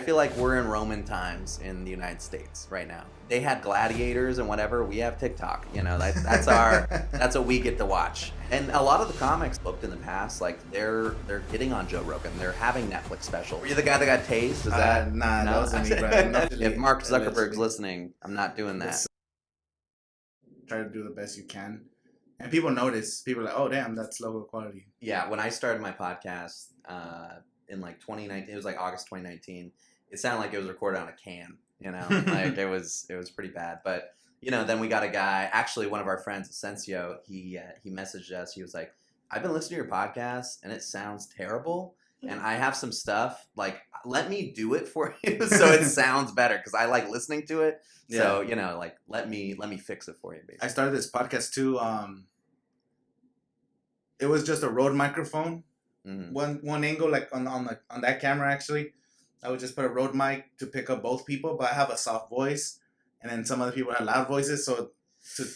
feel like we're in Roman times in the United States right now. They had gladiators and whatever. We have TikTok. You know, that's that's what we get to watch. And a lot of the comics booked in the past, like they're getting on Joe Rogan. They're having Netflix specials. Were you the guy that got tased? Is that nah? No? That wasn't me, bro. If Mark Zuckerberg's listening, I'm not doing that. Try to do the best you can, and people notice. People are like, oh damn, that's low quality. Yeah, when I started my podcast in like 2019, it was like August 2019. It sounded like it was recorded on a can. You know, like it was pretty bad. But you know, then we got a guy. Actually, one of our friends, Asensio, he messaged us. He was like, "I've been listening to your podcast, and it sounds terrible. And I have some stuff. Like, let me do it for you, so it sounds better because I like listening to it. Yeah. So you know, like, let me fix it for you." Basically. I started this podcast too. It was just a Rode microphone. Mm-hmm. One angle, like on that camera actually. I would just put a Rode mic to pick up both people, but I have a soft voice, and then some other people have loud voices, so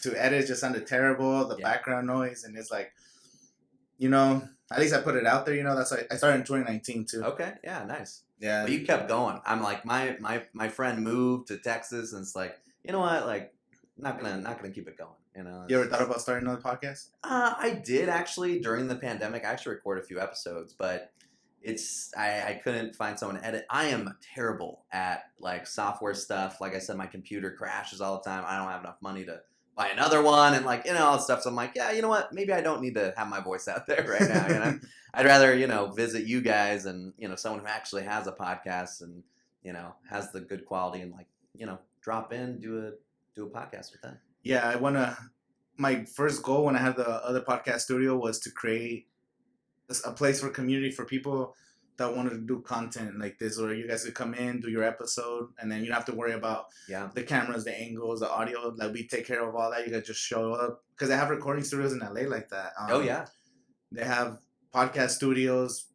to edit just sounded terrible. The background noise, and it's like, you know, at least I put it out there. You know, that's why I started in 2019 too. Okay, yeah, nice. Yeah, but you kept going. I'm like my friend moved to Texas, and it's like, you know what, like not gonna keep it going. You know, you ever thought about starting another podcast? I did actually during the pandemic. I actually recorded a few episodes, but I couldn't find someone to edit. I am terrible at like software stuff. Like I said, my computer crashes all the time. I don't have enough money to buy another one, and like, you know, all that stuff. So I'm like, yeah, you know what? Maybe I don't need to have my voice out there right now. You know, I'd rather, you know, visit you guys and, you know, someone who actually has a podcast and, you know, has the good quality and like, you know, drop in, do a podcast with them. Yeah, my first goal when I had the other podcast studio was to create a place for community for people that wanted to do content like this, where you guys could come in, do your episode, and then you don't have to worry about the cameras, the angles, the audio. Like, we take care of all that. You guys just show up, because they have recording studios in LA like that. They have podcast studios.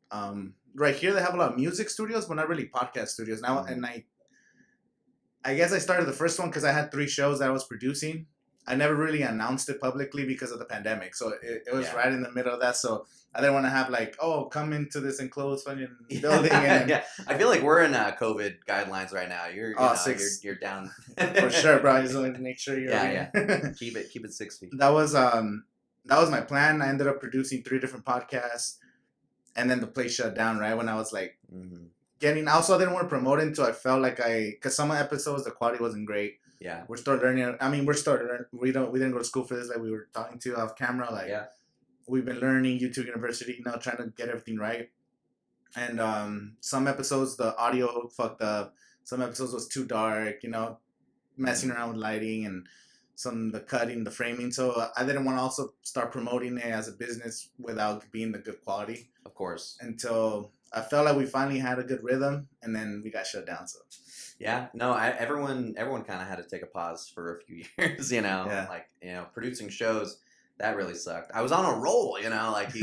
Right here they have a lot of music studios, but not really podcast studios now. And I guess I started the first one because I had 3 shows that I was producing. I never really announced it publicly because of the pandemic, so it was right in the middle of that. So I didn't want to have like, oh, come into this enclosed fucking building. And yeah, I feel like we're in COVID guidelines right now. You're you're down for sure, bro. I just wanted to make sure you're keep it 6 feet. That was my plan. I ended up producing 3 different podcasts, and then the place shut down right when I was like getting. Also, I didn't want to promote it until I felt like because some episodes the quality wasn't great. Yeah, we're still learning. I mean, we're still learning. We didn't go to school for this. Like we were talking to off camera. Like we've been learning YouTube University, you know, trying to get everything right. And some episodes the audio fucked up. Some episodes was too dark. You know, messing around with lighting and the cutting, the framing. So I didn't want to also start promoting it as a business without being the good quality. Of course. Until I felt like we finally had a good rhythm, and then we got shut down. So. Yeah, no, everyone kind of had to take a pause for a few years, you know, like, you know, producing shows, that really sucked. I was on a roll, you know, like you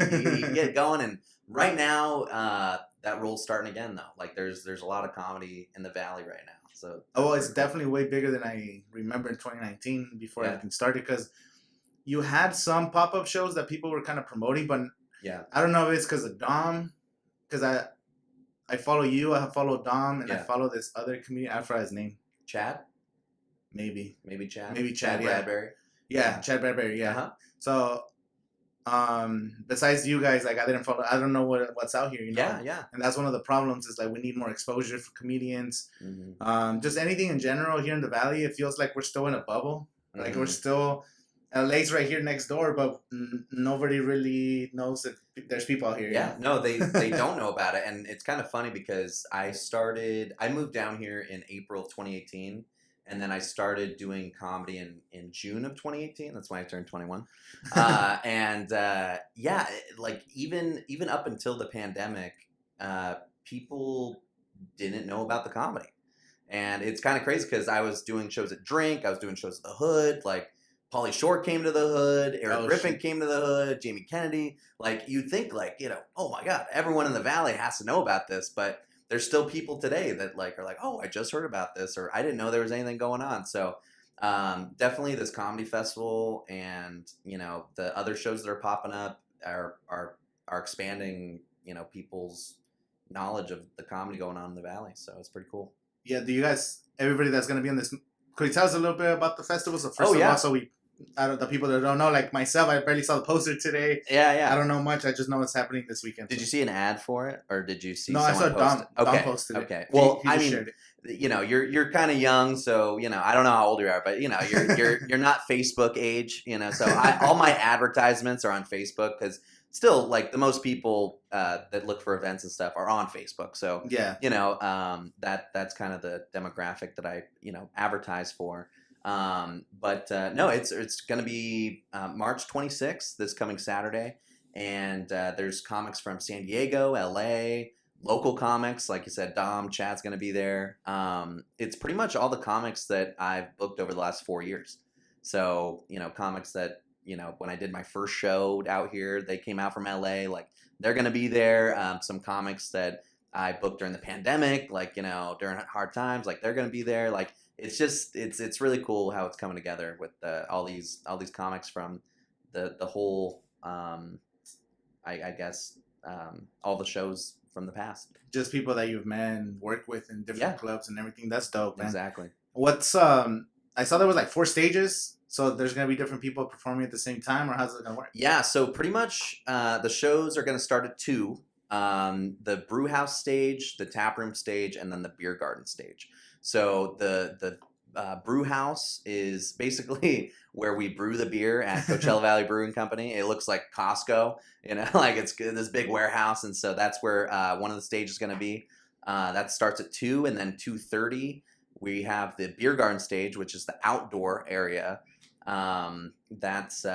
get going, and right now that roll's starting again though. Like there's a lot of comedy in the Valley right now. So it's definitely way bigger than I remember in 2019 before everything started, because you had some pop-up shows that people were kind of promoting, but I don't know if it's because of Dom, because I follow you, I follow Dom, and I follow this other comedian. I forgot his name. Chad? Maybe Chad. Maybe Chad, Bradbury. Yeah, Chad Bradbury, yeah. Uh-huh. So, besides you guys, like I didn't follow. I don't know what's out here, you know. Yeah. And that's one of the problems. Is like we need more exposure for comedians. Mm-hmm. Just anything in general here in the Valley. It feels like we're still in a bubble. Mm-hmm. Like we're still. LA's right here next door, but nobody really knows if there's people out here. Yeah, no, they don't know about it. And it's kind of funny because I moved down here in April of 2018, and then I started doing comedy in June of 2018. That's when I turned 21. Like even up until the pandemic, people didn't know about the comedy. And it's kind of crazy because I was doing shows at Drink, I was doing shows at the Hood, like Pauly Shore came to the Hood, Eric Griffin came to the Hood, Jamie Kennedy. Like, you'd think, like, you know, oh my God, everyone in the Valley has to know about this, but there's still people today that like are like, oh, I just heard about this, or I didn't know there was anything going on. So definitely this comedy festival and, you know, the other shows that are popping up are expanding, you know, people's knowledge of the comedy going on in the Valley. So it's pretty cool. Yeah. Do you guys, everybody that's going to be on this, could you tell us a little bit about the festival? So first of yeah. all, so out of the people that don't know, like myself, I barely saw the poster today. Yeah. I don't know much. I just know what's happening this weekend. Did you see an ad for it, or did you see? No, I saw Dom. Dom posted it. Okay. Well, he shared it. You know, you're kind of young, so you know, I don't know how old you are, but you know, you're not Facebook age, you know. So all my advertisements are on Facebook because still, like the most people that look for events and stuff are on Facebook. So yeah, you know, that's kind of the demographic that I advertise for. But no, it's going to be March 26th, this coming Saturday, and there's comics from San Diego, LA. Local comics, like you said, Dom, Chad's going to be there. It's pretty much all the comics that I've booked over the last 4 years. So, comics that, when I did my first show out here, they came out from LA, like they're going to be there. Some comics that I booked during the pandemic, like, during hard times, like they're going to be there. Like, it's just, it's really cool how it's coming together with all these comics from the whole, I guess, all the shows from the past. Just people that you've met and worked with in different clubs and everything. That's dope, man. Exactly. What's I saw there was like 4 stages, so there's gonna be different people performing at the same time, or how's it gonna work? Yeah, so pretty much the shows are gonna start at 2. The brew house stage, the tap room stage, and then the beer garden stage. So the brew house is basically where we brew the beer at Coachella Valley Brewing Company. It looks like Costco, like it's this big warehouse, and so that's where one of the stages is going to be. That starts at 2, and then 2:30 we have the beer garden stage, which is the outdoor area. That's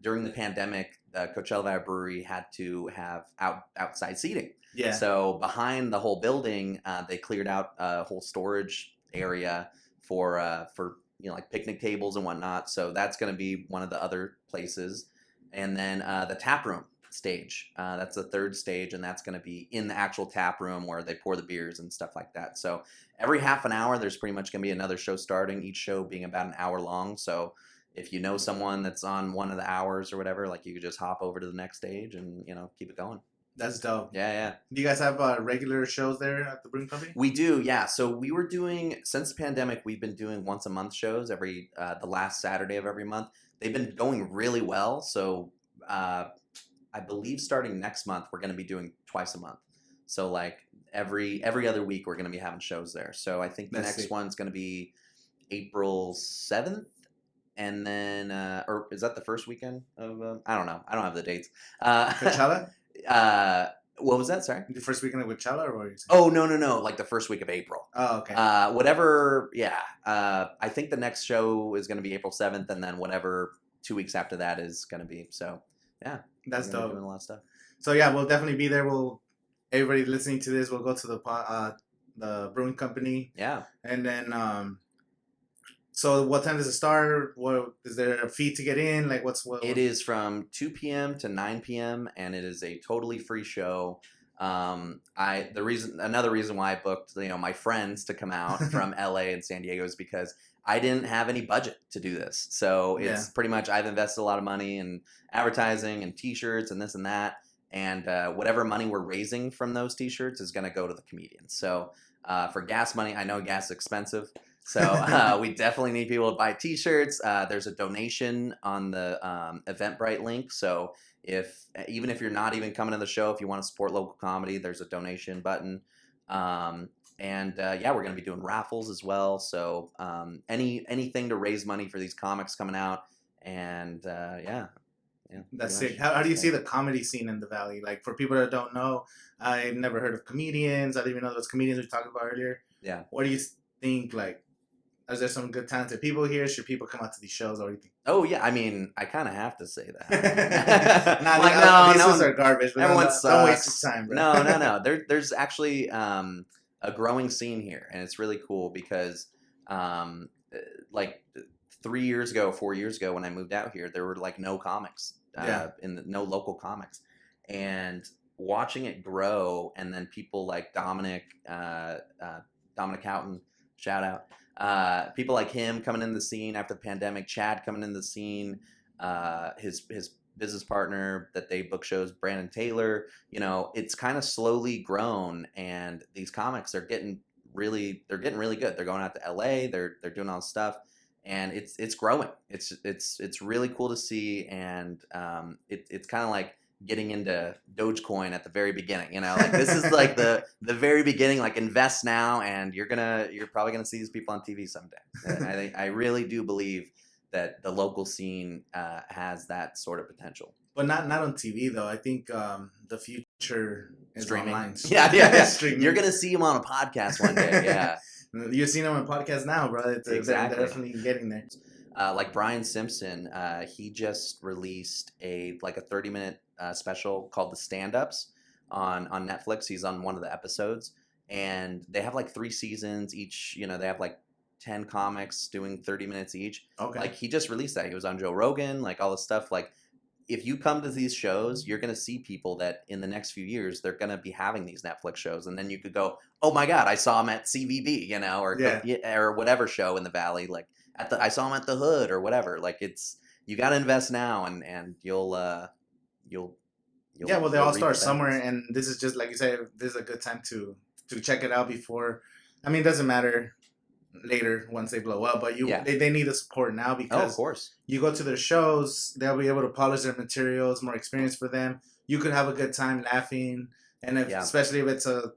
during the pandemic, Coachella Valley Brewery had to have outside seating. Yeah. So behind the whole building, they cleared out a whole storage area for like picnic tables and whatnot. So that's going to be one of the other places. And then the tap room stage, that's the 3rd stage, and that's going to be in the actual tap room where they pour the beers and stuff like that. So every half an hour, there's pretty much going to be another show starting, each show being about an hour long. So if you know someone that's on one of the hours or whatever, like you could just hop over to the next stage and, keep it going. That's dope. Yeah. Do you guys have regular shows there at the brewing company? We do, yeah. So we were doing, since the pandemic, we've been doing once a month shows every the last Saturday of every month. They've been going really well. So I believe starting next month, we're going to be doing twice a month. So like every other week, we're going to be having shows there. So I think the next one's going to be April 7th. And then, or is that the first weekend of, I don't know. I don't have the dates. Coachella? What was that? Sorry. The first weekend of Coachella, or what are you saying? Oh, no. Like the first week of April. Oh, okay. Whatever. Yeah. I think the next show is going to be April 7th, and then whatever 2 weeks after that is going to be. So, yeah. That's dope. Doing a lot of stuff. So yeah, we'll definitely be there. Everybody listening to this will go to the brewing company. Yeah. And then so what time does it start? What is there a fee to get in? Like It is from 2 p.m. to 9 p.m. and it is a totally free show. Another reason why I booked my friends to come out from LA and San Diego is because I didn't have any budget to do this. So it's pretty much I've invested a lot of money in advertising and t-shirts and this and that. And whatever money we're raising from those t-shirts is going to go to the comedians. So for gas money, I know gas is expensive. So we definitely need people to buy t-shirts. There's a donation on the Eventbrite link. So even if you're not even coming to the show, if you want to support local comedy, there's a donation button. And we're going to be doing raffles as well. So anything to raise money for these comics coming out. And that's sick. How do you see the comedy scene in the Valley? Like for people that don't know, I've never heard of comedians. I didn't even know those comedians we talked about earlier. Yeah. What do you think? Like, is there some good talented people here? Should people come out to these shows? Or what do you think? Oh yeah, I mean, I kind of have to say that. These ones are garbage. But everyone sucks. Don't waste your time, bro. No. There's actually a growing scene here, and it's really cool because like 4 years ago, when I moved out here, there were like no comics, no local comics, and watching it grow, and then people like Dominic Houghton, shout out, people like him coming in the scene after the pandemic, Chad coming in the scene, his business partner that they book shows, Brandon Taylor. It's kind of slowly grown, and these comics are getting really good. They're going out to LA. They're doing all this stuff, and it's growing. It's really cool to see, and it's kind of like getting into Dogecoin at the very beginning. Like this is like the very beginning. Like invest now, and you're probably gonna see these people on TV someday. I really do believe that the local scene has that sort of potential. But not on TV though. I think the future is Streaming. online. Yeah. Streaming. You're gonna see him on a podcast one day. Yeah. You're seeing him on a podcast now, bro. Exactly. They're definitely getting there. Like Brian Simpson, he just released a 30-minute special called The Stand-Ups on Netflix. He's on one of the episodes, and they have 3 seasons each. They have 10 comics doing 30 minutes each. Okay. He just released that. He was on Joe Rogan, all this stuff. If you come to these shows, you're going to see people that in the next few years, they're going to be having these Netflix shows. And then you could go, oh my God, I saw him at CVB, or whatever show in the Valley. I saw him at the Hood or whatever. You got to invest now, and you'll yeah, well, they all start somewhere, and this is just like you said. This is a good time to check it out before. I mean, it doesn't matter later once they blow up, but they need the support now because of course you go to their shows, they'll be able to polish their materials, more experience for them. You could have a good time laughing, and especially if it's a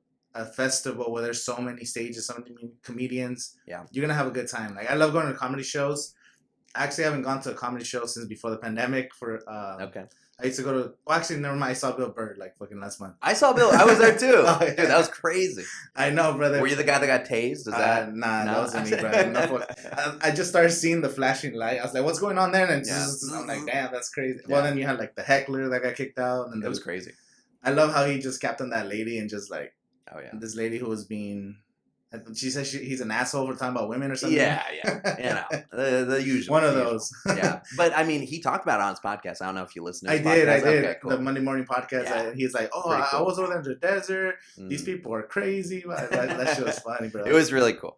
festival where there's so many stages, so many comedians. Yeah, you're gonna have a good time. I love going to comedy shows. I actually haven't gone to a comedy show since before the pandemic. Okay. I used to go to. Well, actually, never mind. I saw Bill Burr fucking last month. I saw Bill. I was there too. Oh, yeah. Dude, that was crazy. I know, brother. Were you the guy that got tased? Nah, that wasn't me, brother. I just started seeing the flashing light. I was like, "What's going on there?" And I'm like, "Damn, that's crazy." Yeah. Well, then you had the heckler that got kicked out, and it was crazy. I love how he just capped on that lady and just oh yeah, this lady who was being. She said he's an asshole for talking about women or something. Yeah. The usual. One of those. Yeah, but I mean, he talked about it on his podcast. I don't know if you listened to his podcast. I did. Okay, cool. The Monday morning podcast. Yeah. He's like, cool. I was over there in the desert. These people are crazy. That shit was funny, bro. It was really cool.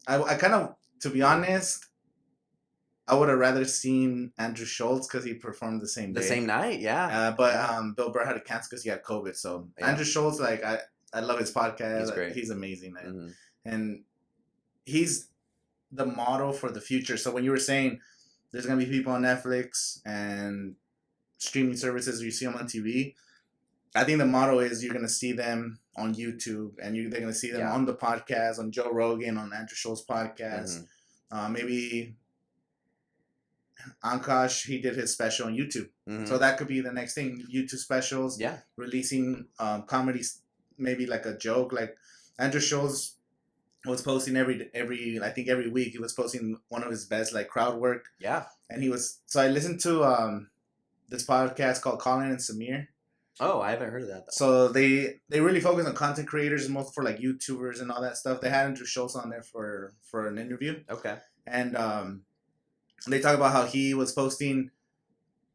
I kind of, to be honest, I would have rather seen Andrew Schultz because he performed the same day. The same night, yeah. But Bill Burr had to cancel because he had COVID. So Andrew Schultz, I love his podcast. He's great. He's amazing, man. Mm-hmm. And he's the model for the future. So when you were saying there's going to be people on Netflix and streaming services, or you see them on TV, I think the motto is you're going to see them on YouTube, and they're going to see them on the podcast, on Joe Rogan, on Andrew Schultz's podcast. Mm-hmm. Maybe Ankash, he did his special on YouTube. Mm-hmm. So that could be the next thing. YouTube specials. Yeah. Releasing comedies, maybe a joke. Andrew Schultz was posting every week. He was posting one of his best crowd work. Yeah. And so I listened to this podcast called Colin and Samir. Oh, I haven't heard of that though. So they really focus on content creators, most for YouTubers and all that stuff. They had Andrew Schultz on there for an interview. Okay. And they talk about how he was posting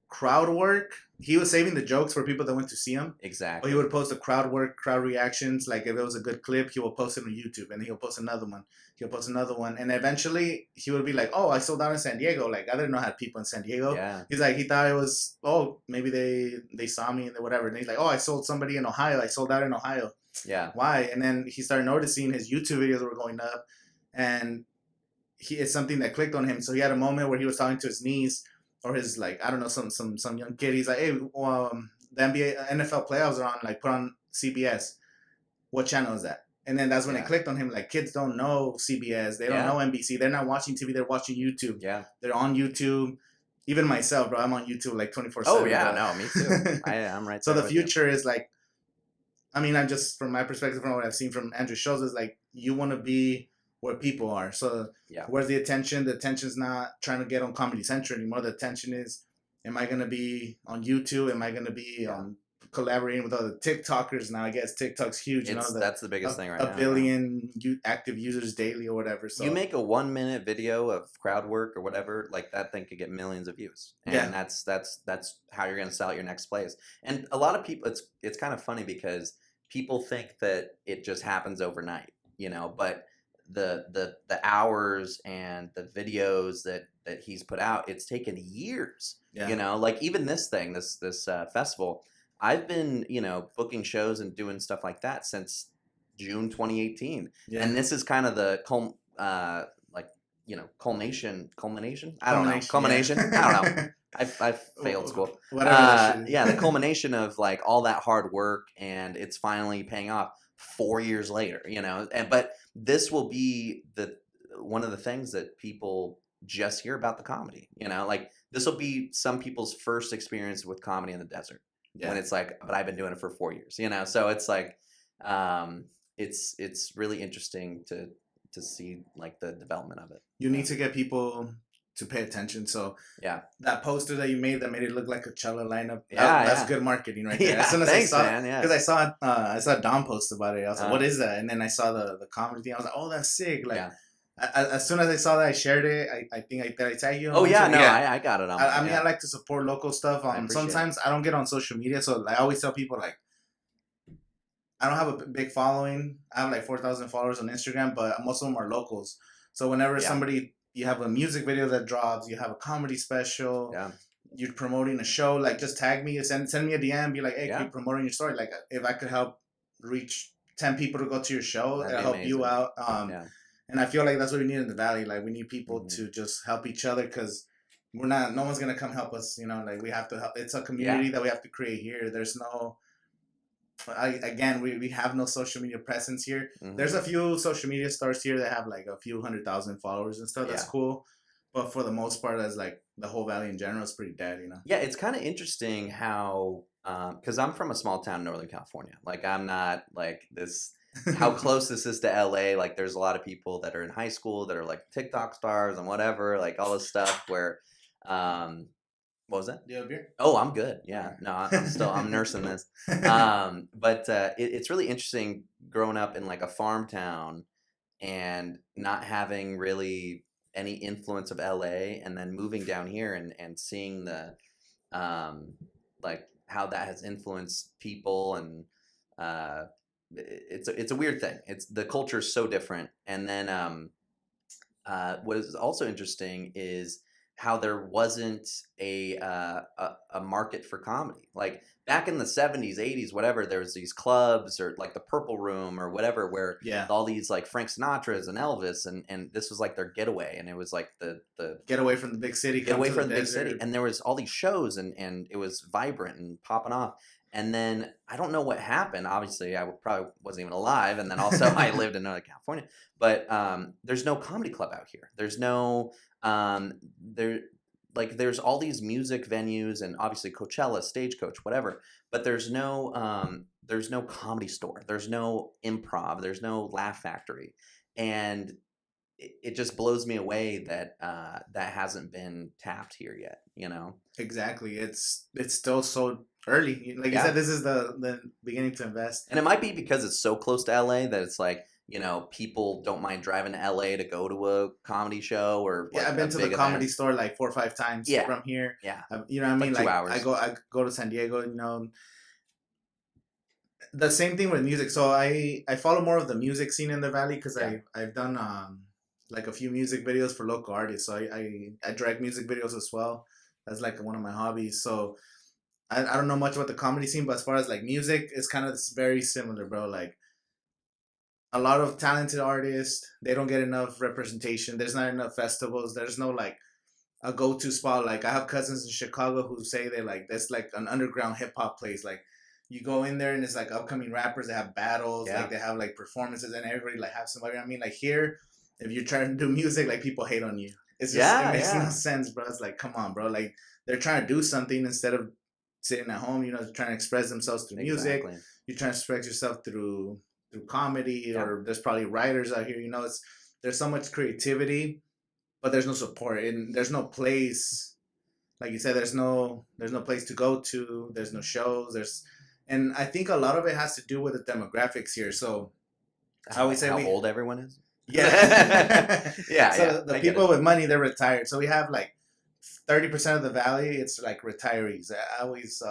crowd work. He was saving the jokes for people that went to see him. Exactly. But he would post the crowd work, crowd reactions. If it was a good clip, he will post it on YouTube, and he'll post another one. And eventually, he would be like, "Oh, I sold out in San Diego. I didn't know I had people in San Diego." Yeah. He's he thought it was, maybe they saw me and whatever. And he's like, "Oh, I sold somebody in Ohio. I sold out in Ohio." Yeah. Why? And then he started noticing his YouTube videos were going up, and it's something that clicked on him. So he had a moment where he was talking to his niece. Or his I don't know, some young kid. He's like, "Hey, the NBA NFL playoffs are on. Put on CBS. What channel is that?" And then that's when it clicked on him. Kids don't know CBS. They don't know NBC. They're not watching TV. They're watching YouTube. Yeah. They're on YouTube. Even myself, bro. I'm on YouTube 24/7. Oh yeah, no, me too. I'm right. So the future is I'm just from my perspective, from what I've seen from Andrew Schultz, is you want to be where people are. So where's the attention? The attention's not trying to get on Comedy Central anymore. The attention is, am I going to be on YouTube? Am I going to be collaborating with other TikTokers? Now I guess TikTok's huge. That's the biggest thing right now. 1 billion active users daily or whatever. So you make a 1-minute video of crowd work or whatever, that thing could get millions of views. And that's how you're going to sell at your next place. And a lot of people, it's kind of funny because people think that it just happens overnight, but the hours and the videos that he's put out, it's taken years. Yeah. You know, like even this thing, this festival, I've been, you know, booking shows and doing stuff like that since June 2018, Yeah. and this is kind of the like, you know, culmination. I don't know, Culmination. culmination. Yeah. I don't know. I've failed school. Whatever that shit is. Yeah, the culmination of like all that hard work, and it's finally paying off 4 years later. You know, and but this will be one of the things that people just hear about the comedy. You know, like this will be some people's first experience with comedy in the desert. Yeah. When it's like, but I've been doing it for 4 years. You know, so it's like, it's really interesting to see like the development of it. You need to get people to pay attention. So yeah, that poster that you made that made it look like a Coachella lineup. Yeah, that's good marketing right there. Yeah, as soon as thanks, I saw, man. Yeah, because I saw Don post about it. I was like, what is that? And then I saw the comedy thing. I was like, oh, that's sick. Like, as soon as I saw that, I shared it. I think I tagged you. Oh yeah, no, yeah. I got it on. I mean, I like to support local stuff. Sometimes I don't get on social media, so I always tell people like, I don't have a big following. I have like 4,000 followers on Instagram, but most of them are locals. So whenever somebody, you have a music video that drops, you have a comedy special, you're promoting a show, like just tag me, send me a DM, be like, hey, keep promoting your story. Like if I could help reach 10 people to go to your show, it'll help you out. And I feel like that's what we need in the Valley. Like we need people to just help each other, because no one's going to come help us. You know, like we have to help. It's a community that we have to create here. There's no, we have no social media presence here. There's a few social media stars here that have like a few 100,000 followers and stuff. That's cool. But for the most part, as like the whole Valley in general is pretty dead, you know? Yeah, it's kind of interesting how, because I'm from a small town in Northern California. Like I'm not like this, how close this is to LA. Like there's a lot of people that are in high school that are like TikTok stars and whatever, like all this stuff where, what was that? Do you have a beer? Oh, I'm good. Yeah. No, I'm nursing this. But it's really interesting growing up in like a farm town and not having really any influence of LA, and then moving down here and seeing the, like how that has influenced people. And it's a weird thing. The culture is so different. And then what is also interesting is how there wasn't a market for comedy. Like back in the 70s, 80s, whatever, there was these clubs or like the Purple Room or whatever, where all these like Frank Sinatras and Elvis, and this was like their getaway. And it was like the get away from the big city. Get away from the big city. And there was all these shows and it was vibrant and popping off. And then I don't know what happened. Obviously, I probably wasn't even alive. And then also I lived in Northern California. But there's no comedy club out here. There's no there's all these music venues and obviously Coachella, Stagecoach, whatever. But there's no comedy store. There's no improv. There's no Laugh Factory. And it just blows me away that that hasn't been tapped here yet. You know? Exactly. It's still so early. Like you said, this is the beginning to invest. And it might be because it's so close to LA that it's like, you know, people don't mind driving to LA to go to a comedy show or I've been to the comedy store like 4 or 5 times from here. You know what I mean? Like 2 hours. I go to San Diego, you know. The same thing with music. So I follow more of the music scene in the Valley because I've done like a few music videos for local artists. So I direct music videos as well. That's like one of my hobbies. So I don't know much about the comedy scene, but as far as like music, it's kind of very similar, bro. Like a lot of talented artists, they don't get enough representation. There's not enough festivals. There's no like a go-to spot. Like I have cousins in Chicago who say they like there's like an underground hip hop place. Like you go in there and it's like upcoming rappers. They have battles. Like they have like performances and everybody like have somebody. I mean, like here, if you're trying to do music, like people hate on you. It's just it makes no sense, bro. It's like, come on, bro. Like they're trying to do something instead of sitting at home, you know, trying to express themselves through music. You're trying to express yourself through comedy, or there's probably writers out here, you know. There's so much creativity, but there's no support and there's no place. Like you said, there's no place to go to. There's no shows. And I think a lot of it has to do with the demographics here. So how old everyone is. So the people with money, they're retired. So we have like 30% of the Valley, it's like retirees. I always,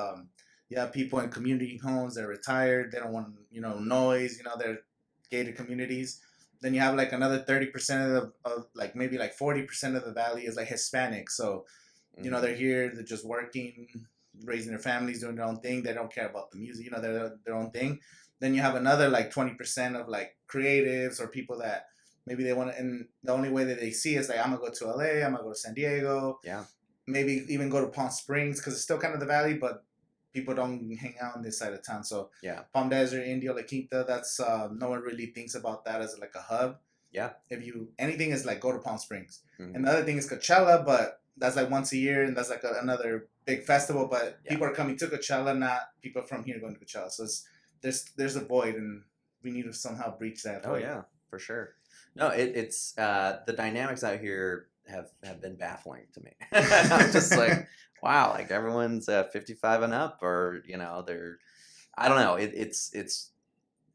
you have people in community homes, they're retired. They don't want, you know, noise, you know, they're gated communities. Then you have like another 30% of like maybe like 40% of the valley is like Hispanic. So, you know, they're here, they're just working, raising their families, doing their own thing. They don't care about the music, you know, they're their own thing. Then you have another like 20% of like creatives or people that maybe they want to, and the only way that they see is like, I'm gonna go to LA, I'm gonna go to San Diego, Yeah. maybe even go to Palm Springs because it's still kind of the valley, but people don't hang out on this side of town. So Yeah. Palm Desert, Indio, La Quinta, that's no one really thinks about that as like a hub. Yeah. If you anything is like go to Palm Springs, Mhm. and the other thing is Coachella, but that's like once a year, and that's like another big festival. But Yeah. people are coming to Coachella, not people from here going to Coachella. So it's there's a void, and we need to somehow breach that Oh void. yeah, for sure. No, it's the dynamics out here have been baffling to me. I'm just like, wow, like everyone's 55 and up, or you know, they're, I don't know. It's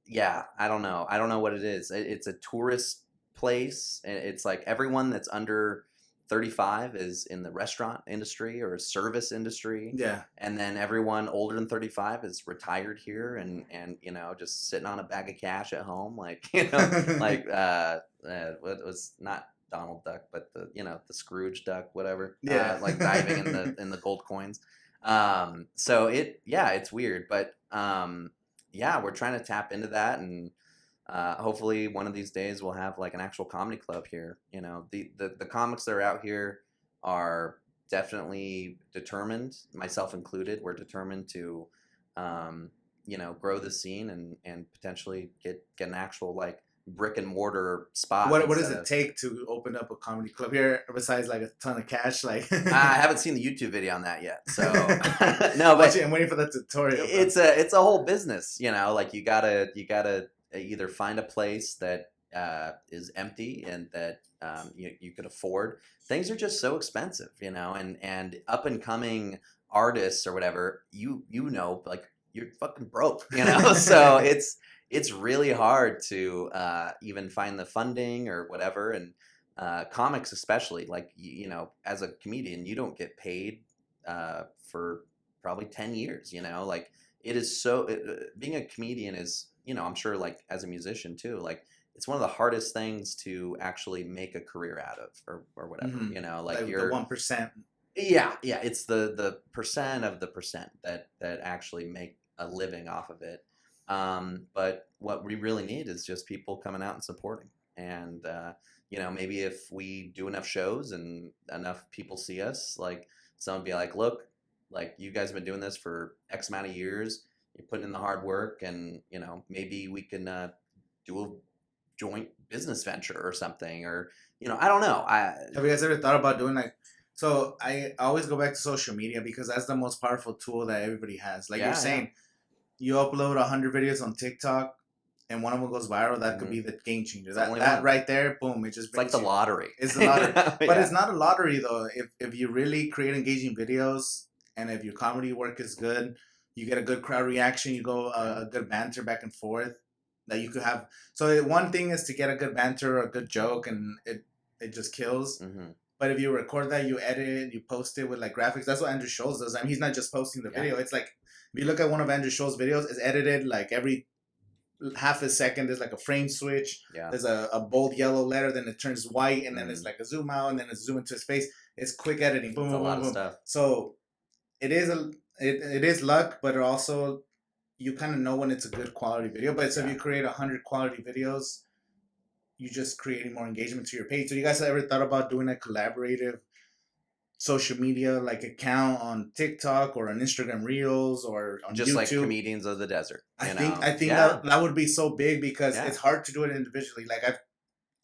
yeah, I don't know. I don't know what it is. It's a tourist place. It's like everyone that's under 35 is in the restaurant industry or service industry. Yeah. And then everyone older than 35 is retired here and you know, just sitting on a bag of cash at home, like, you know, like what was not Donald Duck, but the, you know, the Scrooge Duck, whatever. Yeah. Like diving in the gold coins. So it's weird, but yeah, we're trying to tap into that, and hopefully one of these days we'll have like an actual comedy club here. You know, the comics that are out here are definitely determined, myself included. We're determined to, you know, grow the scene and potentially get an actual like brick and mortar spot. What does it take to open up a comedy club here besides like a ton of cash? Like I haven't seen the YouTube video on that yet, so no, but I'm waiting for the tutorial. It's a whole business, you know. Like you gotta either find a place that is empty and that you could afford. Things are just so expensive, you know, and up and coming artists or whatever, you know, like you're fucking broke, you know. So it's really hard to even find the funding or whatever, and comics especially, like you know, as a comedian you don't get paid for probably 10 years, you know. Like it is so being a comedian is, you know, I'm sure like as a musician too, like it's one of the hardest things to actually make a career out of or whatever, you know, like you're the 1%. Yeah, it's the percent of the percent that actually make a living off of it. But what we really need is just people coming out and supporting. And you know, maybe if we do enough shows and enough people see us, like someone be like, look, like you guys have been doing this for X amount of years. You're putting in the hard work, and you know, maybe we can do a joint business venture or something, or you know, I don't know. Have you guys ever thought about doing like? So I always go back to social media because that's the most powerful tool that everybody has. Like you're saying, you upload 100 videos on TikTok, and one of them goes viral. That could be the game changer. That right there, boom! It just it's like the lottery. It's the lottery, but it's not a lottery though. If you really create engaging videos, and if your comedy work is good, you get a good crowd reaction. You go a good banter back and forth that you could have. So one thing is to get a good banter or a good joke, and it just kills. Mm-hmm. But if you record that, you edit it, you post it with like graphics. That's what Andrew Schultz does. I mean, he's not just posting the video. It's like if you look at one of Andrew Schultz's videos, it's edited like every half a second. There's like a frame switch. Yeah. There's a bold yellow letter, then it turns white, and then it's like a zoom out, and then it's zoom into his face. It's quick editing. Boom, it's boom, a lot boom, of stuff. So it is luck, but it also you kind of know when it's a good quality video. But so if you create 100 quality videos, you just creating more engagement to your page. So you guys ever thought about doing a collaborative social media like account on TikTok or on Instagram Reels or on just YouTube? Like Comedians of the Desert. I think that would be so big because it's hard to do it individually. Like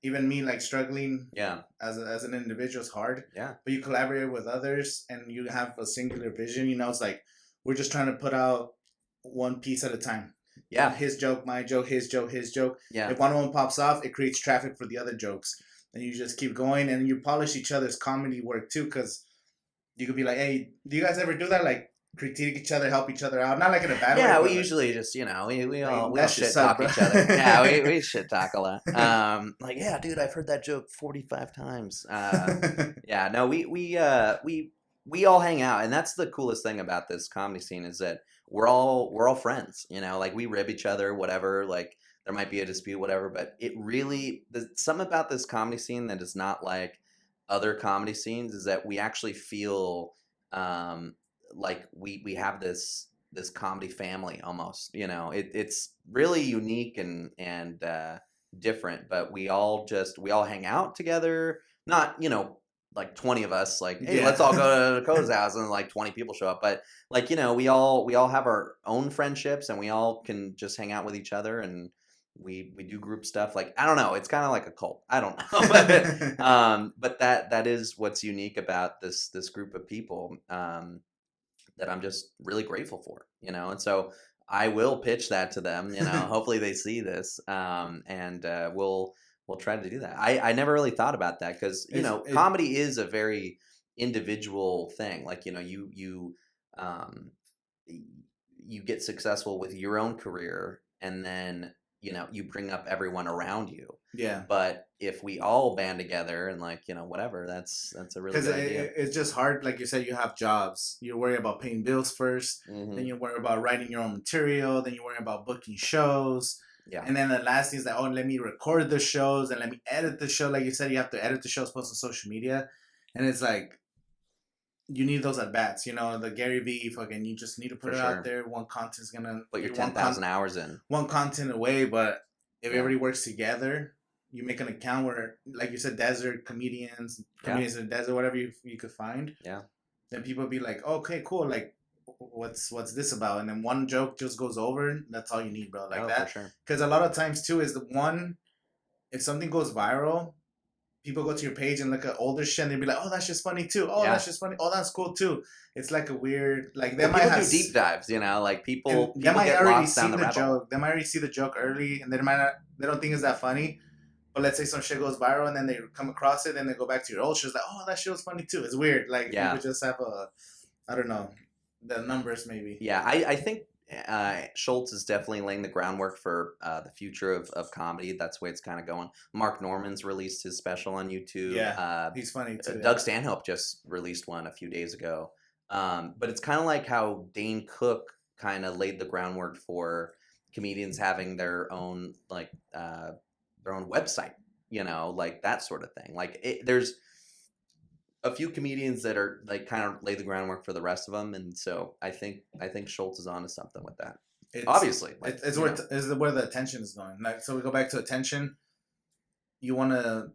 even me like struggling as an individual is hard. Yeah. But you collaborate with others and you have a singular vision. You know, it's like we're just trying to put out one piece at a time. Yeah. His joke, my joke, his joke, his joke. Yeah. If one of them pops off, it creates traffic for the other jokes. And you just keep going and you polish each other's comedy work too, because you could be like, hey, do you guys ever do that? Like critique each other, help each other out? Not like in a bad way. Yeah, we usually just, you know, we all shit talk each other. Yeah, we shit talk a lot. Like, yeah, dude, I've heard that joke 45 times. Yeah, no, we all hang out, and that's the coolest thing about this comedy scene is that we're all friends, you know, like we rib each other, whatever. Like there might be a dispute, whatever. But it really, something about this comedy scene that is not like other comedy scenes is that we actually feel like we have this comedy family almost. It's really unique and different, but we all hang out together. Not like 20 of us, like, hey, let's all go to Dakota's house, and like 20 people show up. But like, we all have our own friendships, and we all can just hang out with each other, and we do group stuff. Like, I don't know, it's kind of like a cult. I don't know, but that is what's unique about this group of people, that I'm just really grateful for, and so I will pitch that to them. Hopefully they see this, and we'll try to do that. I never really thought about that because comedy is a very individual thing. Like, um, you get successful with your own career, and then you bring up everyone around you. Yeah. But if we all band together and like whatever, that's a really good idea. It's just hard. Like you said, you have jobs. You worry about paying bills first. Mhm. Then you worry about writing your own material. Then you worry about booking shows. Yeah. And then the last thing is like, oh, let me record the shows and let me edit the show. Like you said, you have to edit the shows, post on social media, and it's like you need those at bats. The Gary Vee fucking. You just need to put For it sure. out there. One content's gonna Put your 10,000 hours in. One content away, but if Yeah. everybody works together, you make an account where, like you said, desert comedians in the desert, whatever you could find. Yeah. Then people be like, okay, cool. Like, what's this about? And then one joke just goes over. That's all you need, bro. Like that. For sure. Because a lot of times too is if something goes viral, people go to your page and look at older shit and they'll be like, oh, that's just funny too. Oh, that's just funny. Oh, that's cool too. It's like a weird, like they might have do deep dives, like people they might get already lost see down the rabbit hole. joke. They might already see the joke early, and they don't think it's that funny. But let's say some shit goes viral, and then they come across it, and they go back to your old shows like, oh, that shit was funny too. It's weird. Like people just have I don't know, the numbers maybe. Yeah, I think Schultz is definitely laying the groundwork for the future of comedy. That's the way it's kind of going. Mark Norman's released his special on YouTube. Yeah, he's funny too. Doug Stanhope just released one a few days ago. But it's kind of like how Dane Cook kind of laid the groundwork for comedians having their own website, like that sort of thing. Like there's a few comedians that are like kind of lay the groundwork for the rest of them, and so I think Schultz is onto something with that. Obviously, it's where the attention is going. Like, so we go back to attention. You want to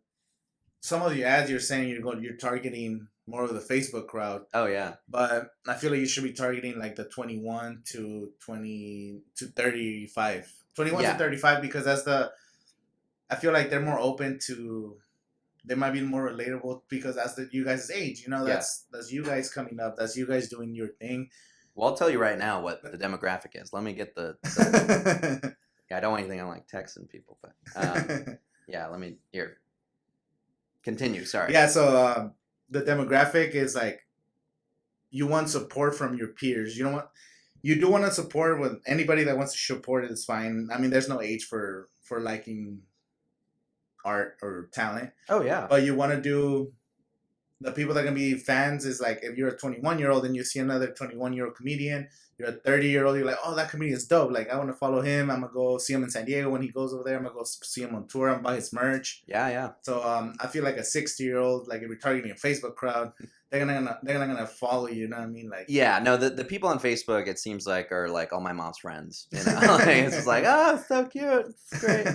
some of the ads you're saying you're targeting more of the Facebook crowd. Oh yeah, but I feel like you should be targeting like the 21 to 35, 21 to 35 because I feel like they're more open to. They might be more relatable because that's you guys' age. That's you guys coming up. That's you guys doing your thing. Well, I'll tell you right now what the demographic is. Let me get the I don't want anything on like texting people, but yeah, let me here. Continue. Sorry. Yeah, so the demographic is like you want support from your peers. You do want to support with anybody that wants to support it is fine. I mean, there's no age for liking art or talent. Oh yeah. But you want to do the people that are going to be fans is like if you're a 21-year-old and you see another 21-year-old comedian, you're a 30-year-old, you're like, oh, that comedian is dope. Like, I want to follow him. I'm going to go see him in San Diego when he goes over there. I'm going to go see him on tour. I'm going to buy his merch. Yeah. So I feel like a 60-year-old, like if you're targeting a Facebook crowd, they're not gonna follow you. You know what I mean? Like, yeah, no, the people on Facebook, it seems like are like all my mom's friends. Like, it's just like, oh, it's so cute, it's great.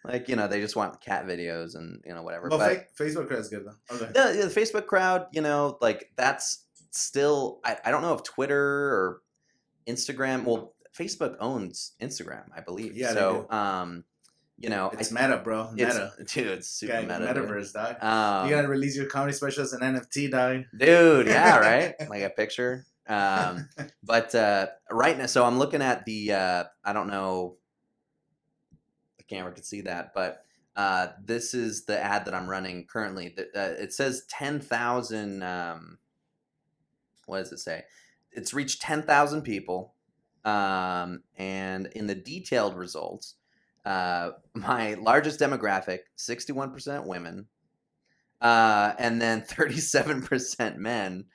Like, they just want cat videos and whatever. But Facebook crowd's good though. Okay. The Facebook crowd, like that's still. I don't know if Twitter or Instagram. Well, Facebook owns Instagram, I believe. Yeah. So, it's meta, bro. Meta. It's super meta. Metaverse, dog. You gotta release your comedy special as an NFT, dog. Dude, yeah, right? Like a picture. But right now, so I'm looking at the, I don't know, the camera could see that, but this is the ad that I'm running currently. It says 10,000, what does it say? It's reached 10,000 people. And in the detailed results, my largest demographic, 61% women, and then 37% men,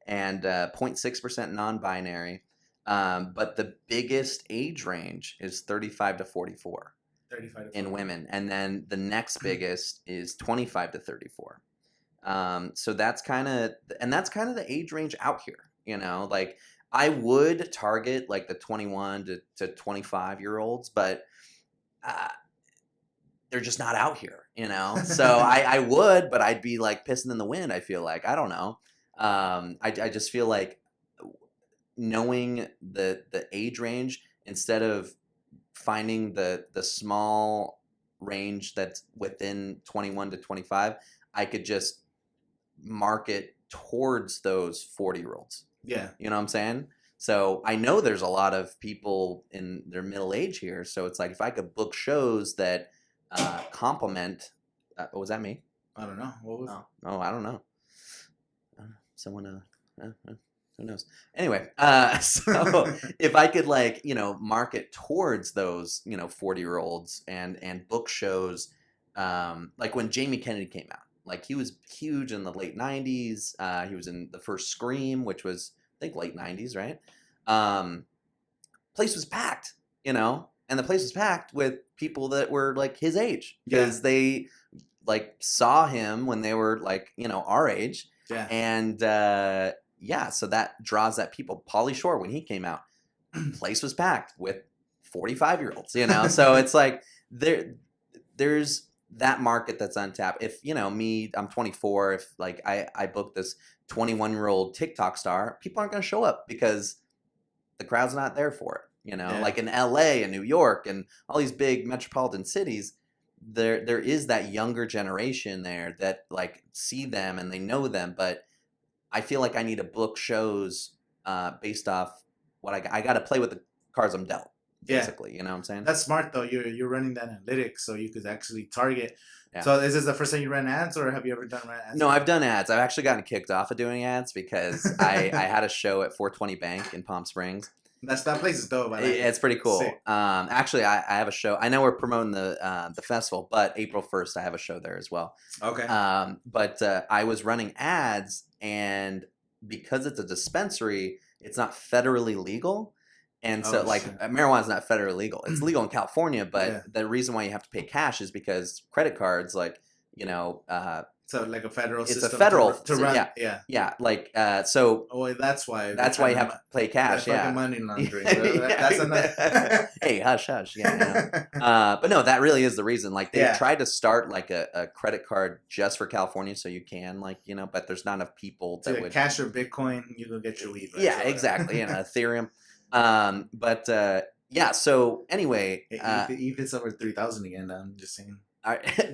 and 0.6% non-binary. But the biggest age range is 35 to 44. 35 to in 40. women, and then the next biggest is 25 to 34. So that's kind of the age range out here. Like I would target like the 21 to 25-year-olds, but they're just not out here, So I would, but I'd be like pissing in the wind. I feel like, I don't know. I just feel like knowing the age range, instead of finding the small range that's within 21 to 25, I could just market towards those 40-year-olds. Yeah. You know what I'm saying? So I know there's a lot of people in their middle age here. So it's like, if I could book shows that complement. Was that me? I don't know. What was? Oh, I don't know. Someone. Who knows? Anyway, so if I could market towards those 40-year-olds and book shows, like when Jamie Kennedy came out, like he was huge in the late 90s. He was in the first Scream, which was, I think, late 90s, right? Place was packed, and the place was packed with people that were like his age, because they like saw him when they were like, our age. Yeah. And so that draws that people. Pauly Shore, when he came out, place was packed with 45-year-olds, So it's like there's that market that's untapped. If me, I'm 24. If like I book this 21-year-old TikTok star, people aren't going to show up because the crowd's not there for it. Like in LA and New York and all these big metropolitan cities, there is that younger generation there that like see them and they know them. But I feel like I need to book shows based off what I got to play with the cards I'm dealt. Basically, you know what I'm saying? That's smart though. You're running that analytics, so you could actually target. Yeah. So is this the first time you ran ads, or have you ever done ads? No, I've done ads. I've actually gotten kicked off of doing ads because I had a show at 420 Bank in Palm Springs. That place is dope. It's pretty cool. Sick. Actually, I have a show. I know we're promoting the festival, but April 1st I have a show there as well. Okay. But I was running ads, and because it's a dispensary, it's not federally legal. And so, marijuana is not federally legal. It's legal in California, but the reason why you have to pay cash is because credit cards, so like a federal it's system a federal to run. So. Oh, that's why. That's why you have to pay cash. Yeah. Money laundering. That's another. Hey, hush, hush. Yeah. But no, that really is the reason. Like they tried to start like a credit card just for California, so you can but there's not enough people that would cash or Bitcoin. You go get your weed. Right? Yeah, exactly. Ethereum. So anyway, ETH is over 3,000 again. I'm just saying.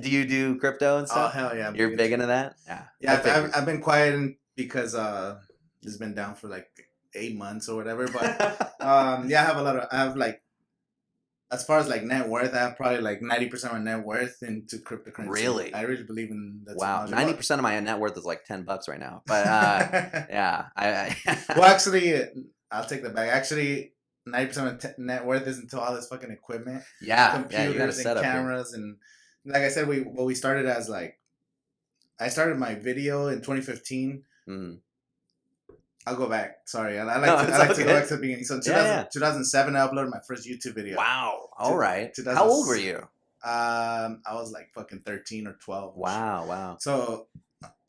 Do you do crypto and stuff? Oh hell yeah! You're big into that? Yeah. Yeah, I've been quiet because it's been down for like 8 months or whatever. But I have like, as far as like net worth, I have probably like 90% of my net worth into cryptocurrency. Really? I really believe in that. Wow, 90% of my net worth is like $10 right now. But yeah, well, actually, I'll take that back. Actually, 90% of net worth is into all this fucking equipment. Yeah, computers and cameras and. Like I said, we started as like, I started my video in 2015. Mm-hmm. I'll go back. Sorry, I like to go back to the beginning. So in 2007, I uploaded my first YouTube video. Wow! All right. How old were you? I was like fucking 13 or 12. Wow! So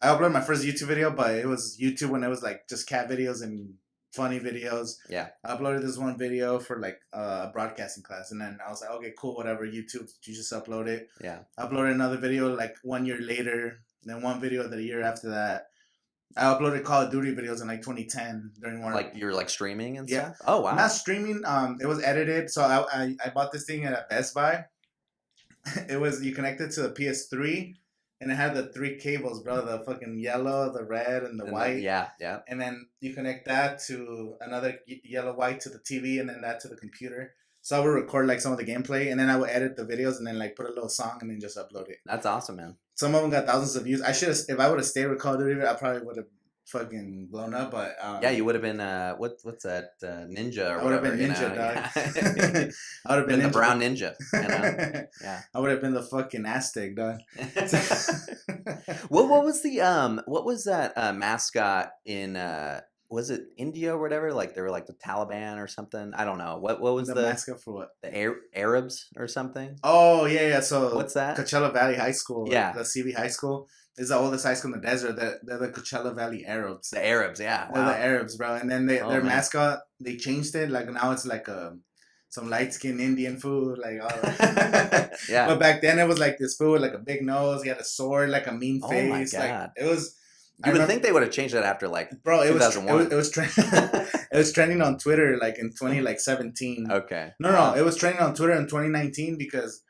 I uploaded my first YouTube video, but it was YouTube when it was like just cat videos and funny videos. Yeah. I uploaded this one video for like a broadcasting class, and then I was like, okay, cool, whatever. YouTube, you just upload it. Yeah. I uploaded another video like 1 year later, then one video the year after that. I uploaded Call of Duty videos in like 2010 during one. Like you're like streaming and stuff? Oh wow. Not streaming. It was edited. So I bought this thing at Best Buy. You connected to the PS3. And it had the 3 cables, bro. The fucking yellow, the red, and the white. Yeah. And then you connect that to another yellow, white to the TV, and then that to the computer. So I would record like some of the gameplay, and then I would edit the videos, and then like put a little song, and then just upload it. That's awesome, man. Some of them got thousands of views. If I would have stayed with Call of Duty, I probably would have fucking blown up. But you would have been what's that Ninja or I would have been Ninja, dog. I would have been the brown ninja. Yeah, I would have been the fucking Aztec, dog. What was that mascot in was it India or whatever? Like they were like the Taliban or something. I don't know. What was The mascot for what? the Arabs or something? Oh yeah. So What's that? Coachella Valley High School, Yeah. the CV High School, is the oldest high school in the desert. They're the Coachella Valley Arabs. The Arabs, yeah. They're Wow. the Arabs, bro. And then their man. mascot, they changed it. Like now it's like some light skinned Indian food, like Yeah. But back then it was like this food, like a big nose. He had a sword, like a mean Oh face. my God. Like it was. You would think they would have changed it after like Bro, 2001. it was it was trending on Twitter like in 2017. Okay. No, it was trending on Twitter in 2019 because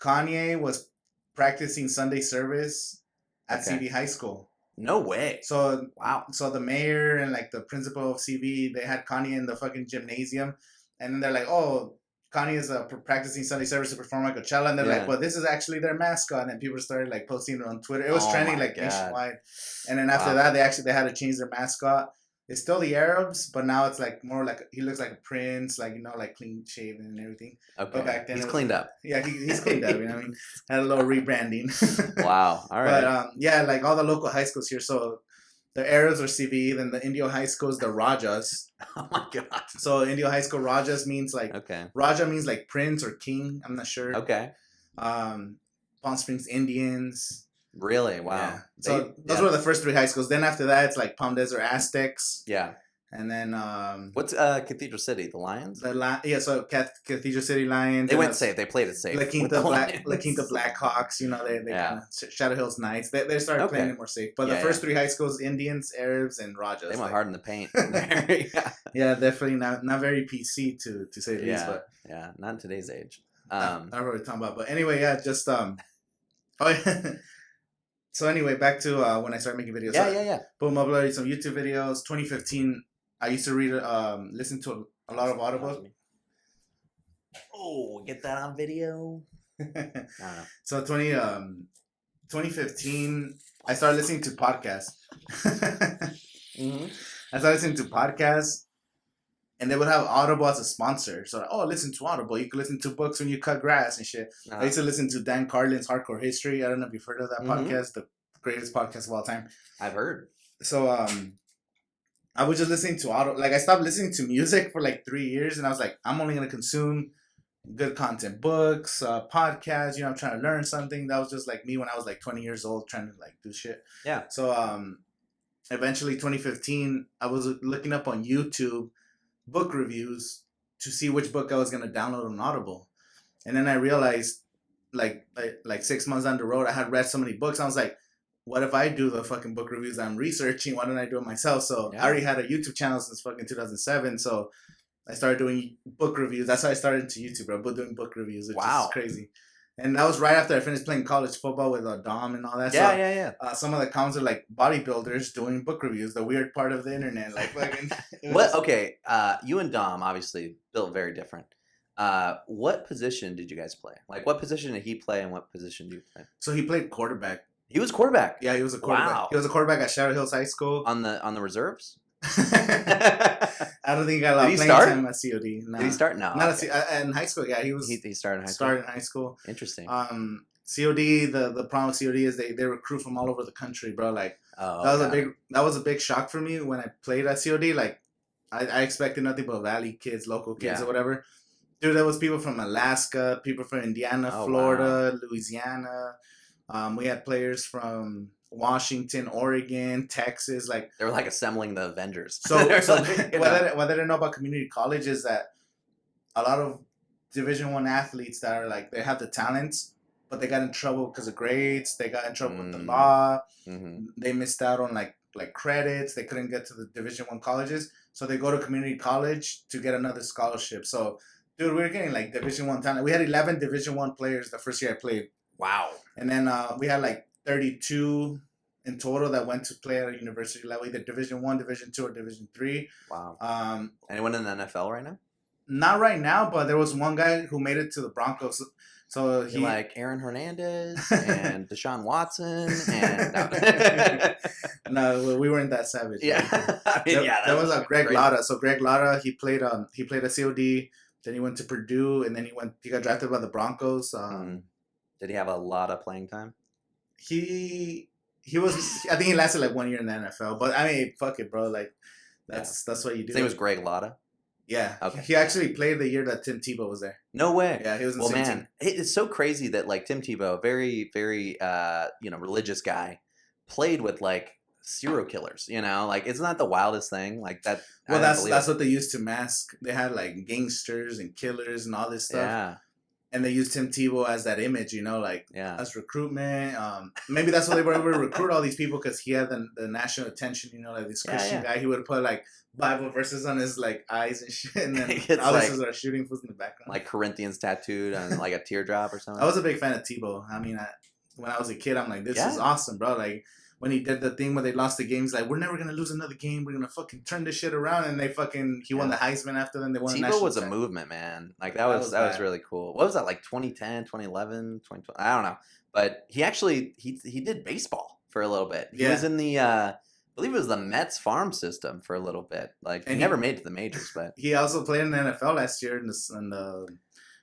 Kanye was practicing Sunday service at Okay. CV High School. No way. So Wow. so the mayor and like the principal of CV, they had Kanye in the fucking gymnasium, and then they're like, "Oh, Kanye is practicing Sunday service to perform at Coachella," and they're like, "Well, this is actually their mascot," and then people started like posting it on Twitter. It was trending like nationwide, and then after that, they had to change their mascot. It's still the Arabs, but now it's like more like he looks like a prince, like like clean shaven and everything. Okay. But back then he's cleaned up. Yeah, he's cleaned up. You know what I mean? Had a little rebranding. Wow. All right. But yeah, like all the local high schools here. So the Arabs are CV, then the Indio High School is the Rajas. Oh my God. So Indio High School Rajas means like Raja means like prince or king. I'm not sure. Okay. Palm Springs Indians. Really? Wow. Yeah. So those were the first three high schools. Then after that, it's like Palm Desert Aztecs. Yeah. And then what's Cathedral City? The Lions? So Cathedral City Lions. They went safe. They played it safe. La Quinta Blackhawks. You know, they kind of Shadow Hills Knights. They started playing it more safe. But the first three high schools: Indians, Arabs, and Rajas. They went hard in the paint. Yeah, definitely not very PC to say the least. But yeah, not in today's age. I don't know what we're talking about. But anyway, yeah, just Oh yeah. So anyway, back to when I started making videos. Yeah. Boom, uploaded some YouTube videos. 2015, I used to listen to a lot of Audible. Oh, get that on video. So 2015, I started listening to podcasts. Mm-hmm. I started listening to podcasts, and they would have Audible as a sponsor. So, listen to Audible. You can listen to books when you cut grass and shit. I used to listen to Dan Carlin's Hardcore History. I don't know if you've heard of that podcast, the greatest podcast of all time. I've heard. So, I was just listening to Audible. Like, I stopped listening to music for like 3 years, and I was like, I'm only going to consume good content, books, podcasts. You know, I'm trying to learn something. That was just like me when I was like 20 years old trying to like do shit. Yeah. So, eventually 2015, I was looking up on YouTube book reviews to see which book I was going to download on Audible. And then I realized like 6 months down the road, I had read so many books. I was like, what if I do the fucking book reviews I'm researching? Why don't I do it myself? So I already had a YouTube channel since fucking 2007. So I started doing book reviews. That's how I started to YouTube, bro. Doing book reviews, which is crazy. And that was right after I finished playing college football with Dom and all that. Yeah. Some of the comments are like bodybuilders doing book reviews. The weird part of the internet, like fucking. What? Okay, you and Dom obviously built very different. What position did you guys play? Like, what position did he play, and what position do you play? So he played quarterback. He was quarterback. Yeah, he was a quarterback. Wow. He was a quarterback at Shadow Hills High School. On the reserves. I don't think he got a lot of playing time at COD. No. Did he start? No. Not in high school. Yeah, he was. He started in high school. Started in high school. Interesting. COD. The problem with COD is they recruit from all over the country, bro. Like that was a big shock for me when I played at COD. Like I expected nothing but Valley kids, local kids, or whatever. Dude, there was people from Alaska, people from Indiana, Florida, Louisiana. We had players from Washington, Oregon, Texas. Like they were like assembling the Avengers. So what I didn't know about community college is that a lot of Division I athletes that are like they have the talents, but they got in trouble because of grades. They got in trouble with the law. Mm-hmm. They missed out on like credits. They couldn't get to the Division I colleges, so they go to community college to get another scholarship. So, dude, we were getting like Division I talent. We had 11 Division I players the first year I played. Wow. And then we had like 32 in total that went to play at a university level, either Division I, Division II, or Division III. Wow. Anyone in the NFL right now? Not right now, but there was one guy who made it to the Broncos. So he like Aaron Hernandez and Deshaun Watson and no, we weren't that savage. Yeah, there was a Greg Latta. So Greg Latta, he played a COD. Then he went to Purdue, and then he got drafted by the Broncos. Did he have a lot of playing time? He was. I think he lasted like 1 year in the NFL. But I mean, fuck it, bro. Like That's what you do. His name was Greg Lotta. Yeah. Okay. He actually played the year that Tim Tebow was there. No way. Yeah, he was in the same team. It's so crazy that like Tim Tebow, very, very religious guy, played with like serial killers, like isn't that the wildest thing? Like that. Well, that's what they used to mask. They had like gangsters and killers and all this stuff. Yeah. And they used Tim Tebow as that image, like as recruitment. Maybe that's why they were able to recruit all these people, because he had the national attention, like this Christian guy. He would put like Bible verses on his like eyes and shit, and then all this is our shooting fools in the background. Like Corinthians tattooed on like a teardrop or something. I was a big fan of Tebow. I mean, when I was a kid, I'm like, this is awesome, bro. Like, when he did the thing where they lost the games, like, we're never gonna lose another game. We're gonna fucking turn this shit around, and he won the Heisman after them. They won. Tebow was a movement, man. Like that was really cool. What was that, like 2010, 2011, 2012? I don't know, but he actually he did baseball for a little bit. He was in the I believe it was the Mets farm system for a little bit. Like, and he never made it to the majors, but he also played in the NFL last year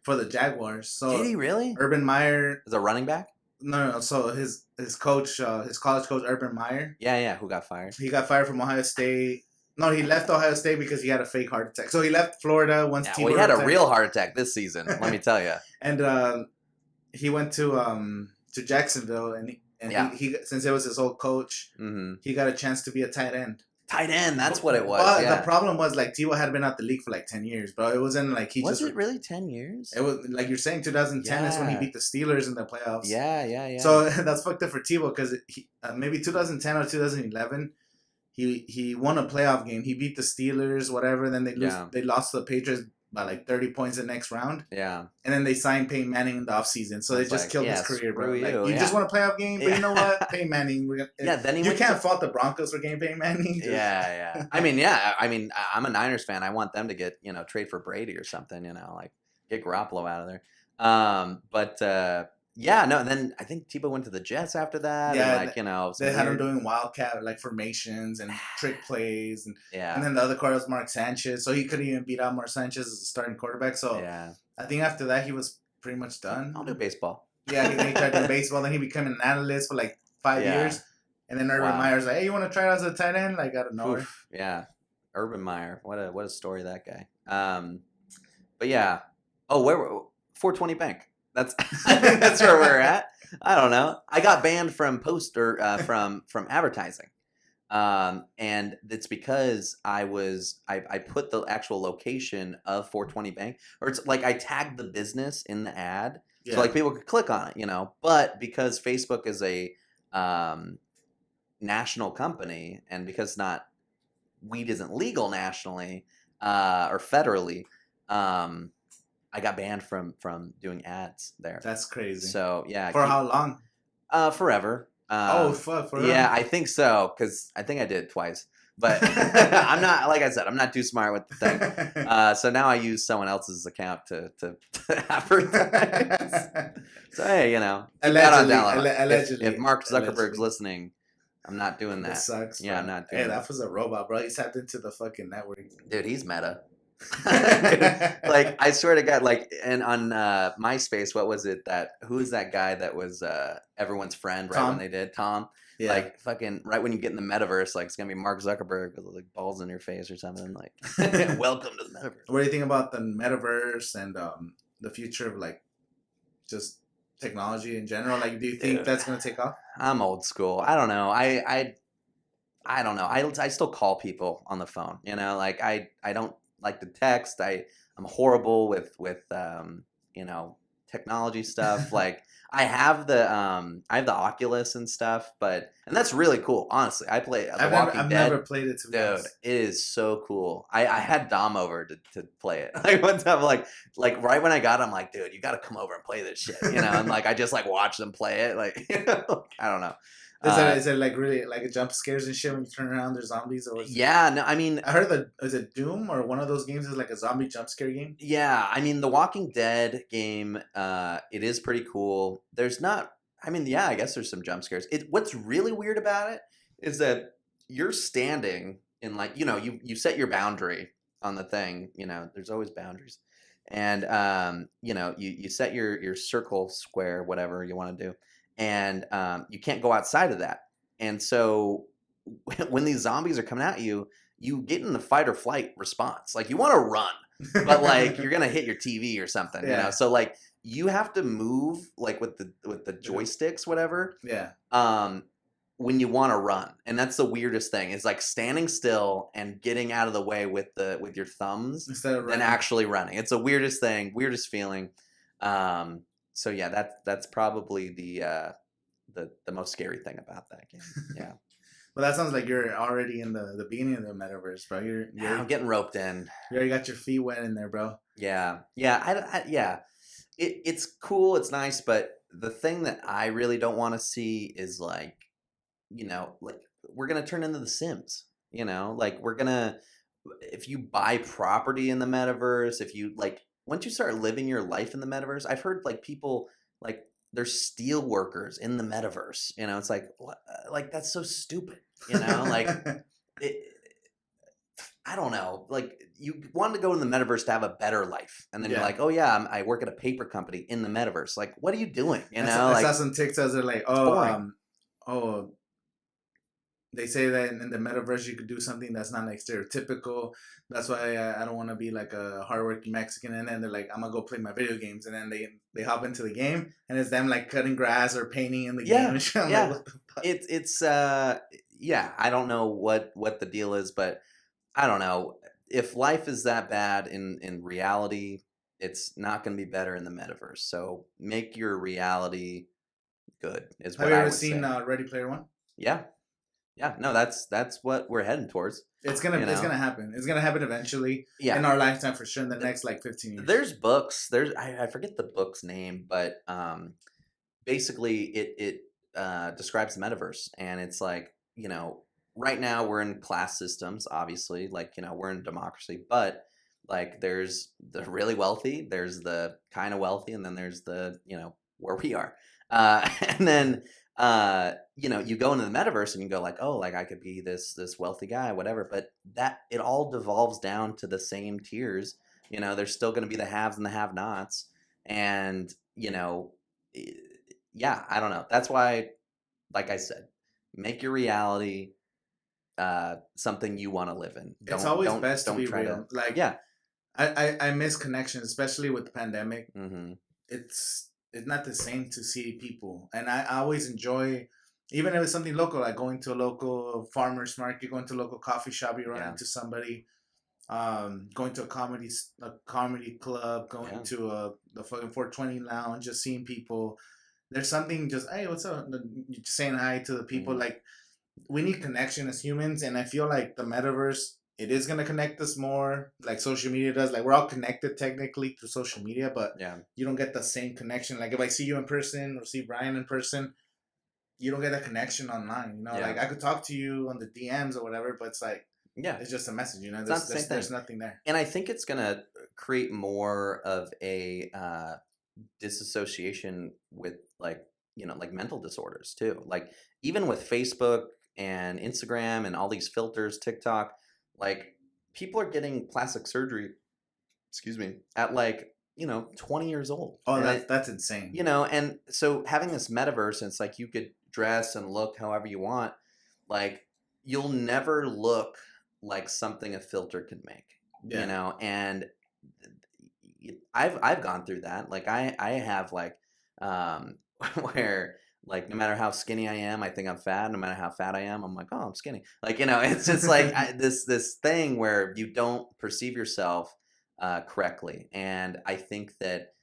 for the Jaguars. So did he really? Urban Meyer is a running back. No. So his coach, his college coach, Urban Meyer. Yeah. Who got fired? He got fired from Ohio State. No, he left Ohio State because he had a fake heart attack. So he left Florida once. Yeah, well, he had a real heart attack this season. Let me tell you. And he went to Jacksonville, and he since it was his old coach, he got a chance to be a tight end. Tight end, that's what it was. But the problem was, like, Tebow had been out the league for like 10 years, bro. It wasn't like Was it really 10 years? It was like you're saying 2010 is when he beat the Steelers in the playoffs. Yeah. So that's fucked up for Tebow, because maybe 2010 or 2011, he won a playoff game. He beat the Steelers, whatever. Then they lost to the Patriots by like 30 points the next round. Yeah. And then they signed Peyton Manning in the offseason. So they just killed his career, bro. You just won a playoff game, but you know what? Peyton Manning. Then you can't fault the Broncos for getting Peyton Manning. Yeah. I mean, I'm a Niners fan. I want them to get, trade for Brady or something, like get Garoppolo out of there. And then I think Tebow went to the Jets after that. Yeah, and they had him doing wildcat like formations and trick plays, and then the other quarterback was Mark Sanchez, so he couldn't even beat out Mark Sanchez as a starting quarterback. So I think after that he was pretty much done. I'll do baseball. Yeah, he tried doing baseball. Then he became an analyst for like 5 years, and then Urban Meyer's like, "Hey, you want to try out as a tight end?" Like, out of nowhere. Yeah, Urban Meyer. What a story, that guy. But yeah. Oh, where 420 Bank. I think that's where we're at. I don't know. I got banned from from advertising, and it's because I put the actual location of 420 Bank, or it's like I tagged the business in the ad, so like people could click on it, But because Facebook is a national company, and because weed isn't legal nationally or federally, I got banned from doing ads there. That's crazy. So yeah. For how long? Forever. Forever. Yeah, I think so, because I think I did it twice. But I'm not, like I said, I'm not too smart with the thing. So now I use someone else's account to advertise. So hey, allegedly. If Mark Zuckerberg's listening, I'm not doing that. That sucks. Yeah, I'm not doing that. Hey, that was a robot, bro. He tapped into the fucking network. Dude, he's meta. Like, I swear to God, like, and on MySpace, what was it who was that guy that was everyone's friend when they did Tom? Yeah. Like, fucking right when you get in the metaverse, like, it's gonna be Mark Zuckerberg with like balls in your face or something, like welcome to the metaverse. What do you think about the metaverse and the future of like just technology in general? Like, do you think that's gonna take off? I'm old school. I don't know. I don't know. I still call people on the phone, like I don't like the text. I'm horrible with technology stuff. Like, I have the Oculus and stuff, and that's really cool. Honestly, I play The Walking Dead. I've never played it. Dude, it is so cool. I had Dom over to play it. Like, one time, like right when I got it, I'm like, dude, you got to come over and play this shit, and like I just like watch them play it. Like, I don't know. Is it like really like a jump scares and shit when you turn around there's zombies? Or no, I mean, I heard is it Doom or one of those games is like a zombie jump scare game? Yeah, I mean, the Walking Dead game, it is pretty cool. There's not, I mean, yeah, I guess there's some jump scares. What's really weird about it is that you're standing in like, you set your boundary on the thing, there's always boundaries. And, you set your circle, square, whatever you want to do. And you can't go outside of that. And so when these zombies are coming at you, you get in the fight or flight response. Like you want to run, but like you're gonna hit your TV or something, you know. So like you have to move like with the joysticks, whatever. Yeah. When you want to run, and that's the weirdest thing. Is like standing still and getting out of the way with your thumbs Instead of than actually running. It's the weirdest thing, weirdest feeling. So yeah, that's probably the most scary thing about that game. Yeah. Well, that sounds like you're already in the beginning of the metaverse, bro. I'm getting roped in. You already got your feet wet in there, bro. Yeah. Yeah. It's cool. It's nice, but the thing that I really don't want to see is like, like we're gonna turn into The Sims. Like if you buy property in the metaverse, if you like, once you start living your life in the metaverse, I've heard like people like there's steel workers in the metaverse. It's like what? Like that's so stupid. Like it, I don't know. Like you want to go in the metaverse to have a better life, and then you're like, oh yeah, I work at a paper company in the metaverse. Like, what are you doing? I saw some TikToks that are like, they say that in the metaverse you could do something that's not like stereotypical. That's why I don't want to be like a hardworking Mexican. And then they're like, I'm gonna go play my video games, and then they hop into the game, and it's them like cutting grass or painting in the game. And shit. Like, what the fuck? It's I don't know what the deal is, but I don't know if life is that bad in reality. It's not going to be better in the metaverse. So make your reality good. Is what Have you I ever would seen say. Ready Player One? Yeah. No, that's what we're heading towards. It's gonna happen. It's gonna happen eventually. Yeah. In our lifetime, for sure. In the next like 15 years. There's books. I forget the book's name, but basically it describes the metaverse, and it's like right now we're in class systems, obviously, like we're in democracy, but like there's the really wealthy, there's the kind of wealthy, and then there's the where we are, and then you go into the metaverse and you go like, oh, like I could be this wealthy guy, whatever, but that it all devolves down to the same tiers. There's still going to be the haves and the have-nots, and yeah, I don't know. That's why, like I said, make your reality something you want to live in. It's always best to be real. Like, yeah, I miss connection, especially with the pandemic. Mm-hmm. It's not the same to see people, and I always enjoy, even if it's something local, like going to a local farmer's market, going to a local coffee shop, you run into somebody, going to a comedy club, going to the fucking 420 lounge, just seeing people. There's something just, hey, what's up? Just saying hi to the people. Mm-hmm. Like, we need connection as humans, and I feel like the metaverse, it is going to connect us more like social media does. Like, we're all connected technically through social media, but you don't get the same connection. Like, if I see you in person or see Brian in person, you don't get that connection online. Like I could talk to you on the DMs or whatever, but it's like, it's just a message. There's nothing there. And I think it's going to create more of a disassociation with like mental disorders too. Like even with Facebook and Instagram and all these filters, TikTok, like people are getting plastic surgery, at like 20 years old. Oh, that's insane. And so having this metaverse, and it's like you could dress and look however you want, like you'll never look like something a filter could make. And I've gone through that. Like I have like where like no matter how skinny I am, I think I'm fat. No matter how fat I am, I'm like, oh, I'm skinny. Like it's just like this thing where you don't perceive yourself correctly, and I think that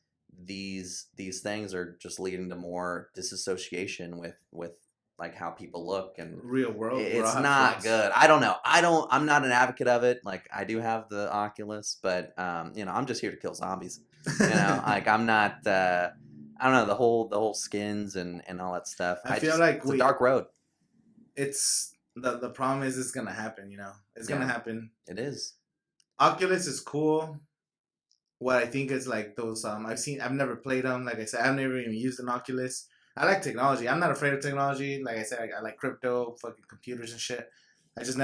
these things are just leading to more disassociation with like how people look, and real world. It's not good. I don't know. I'm not an advocate of it. Like I do have the Oculus, but I'm just here to kill zombies. Like I'm not. I don't know, the whole skins and all that stuff. I feel like it's a dark road. It's the problem is it's gonna happen. It's gonna happen. It is. Oculus is cool. What I think is like those I've never played them. Like I said, I've never even used an Oculus. I like technology. I'm not afraid of technology. Like I said, I like crypto, fucking computers and shit. I've just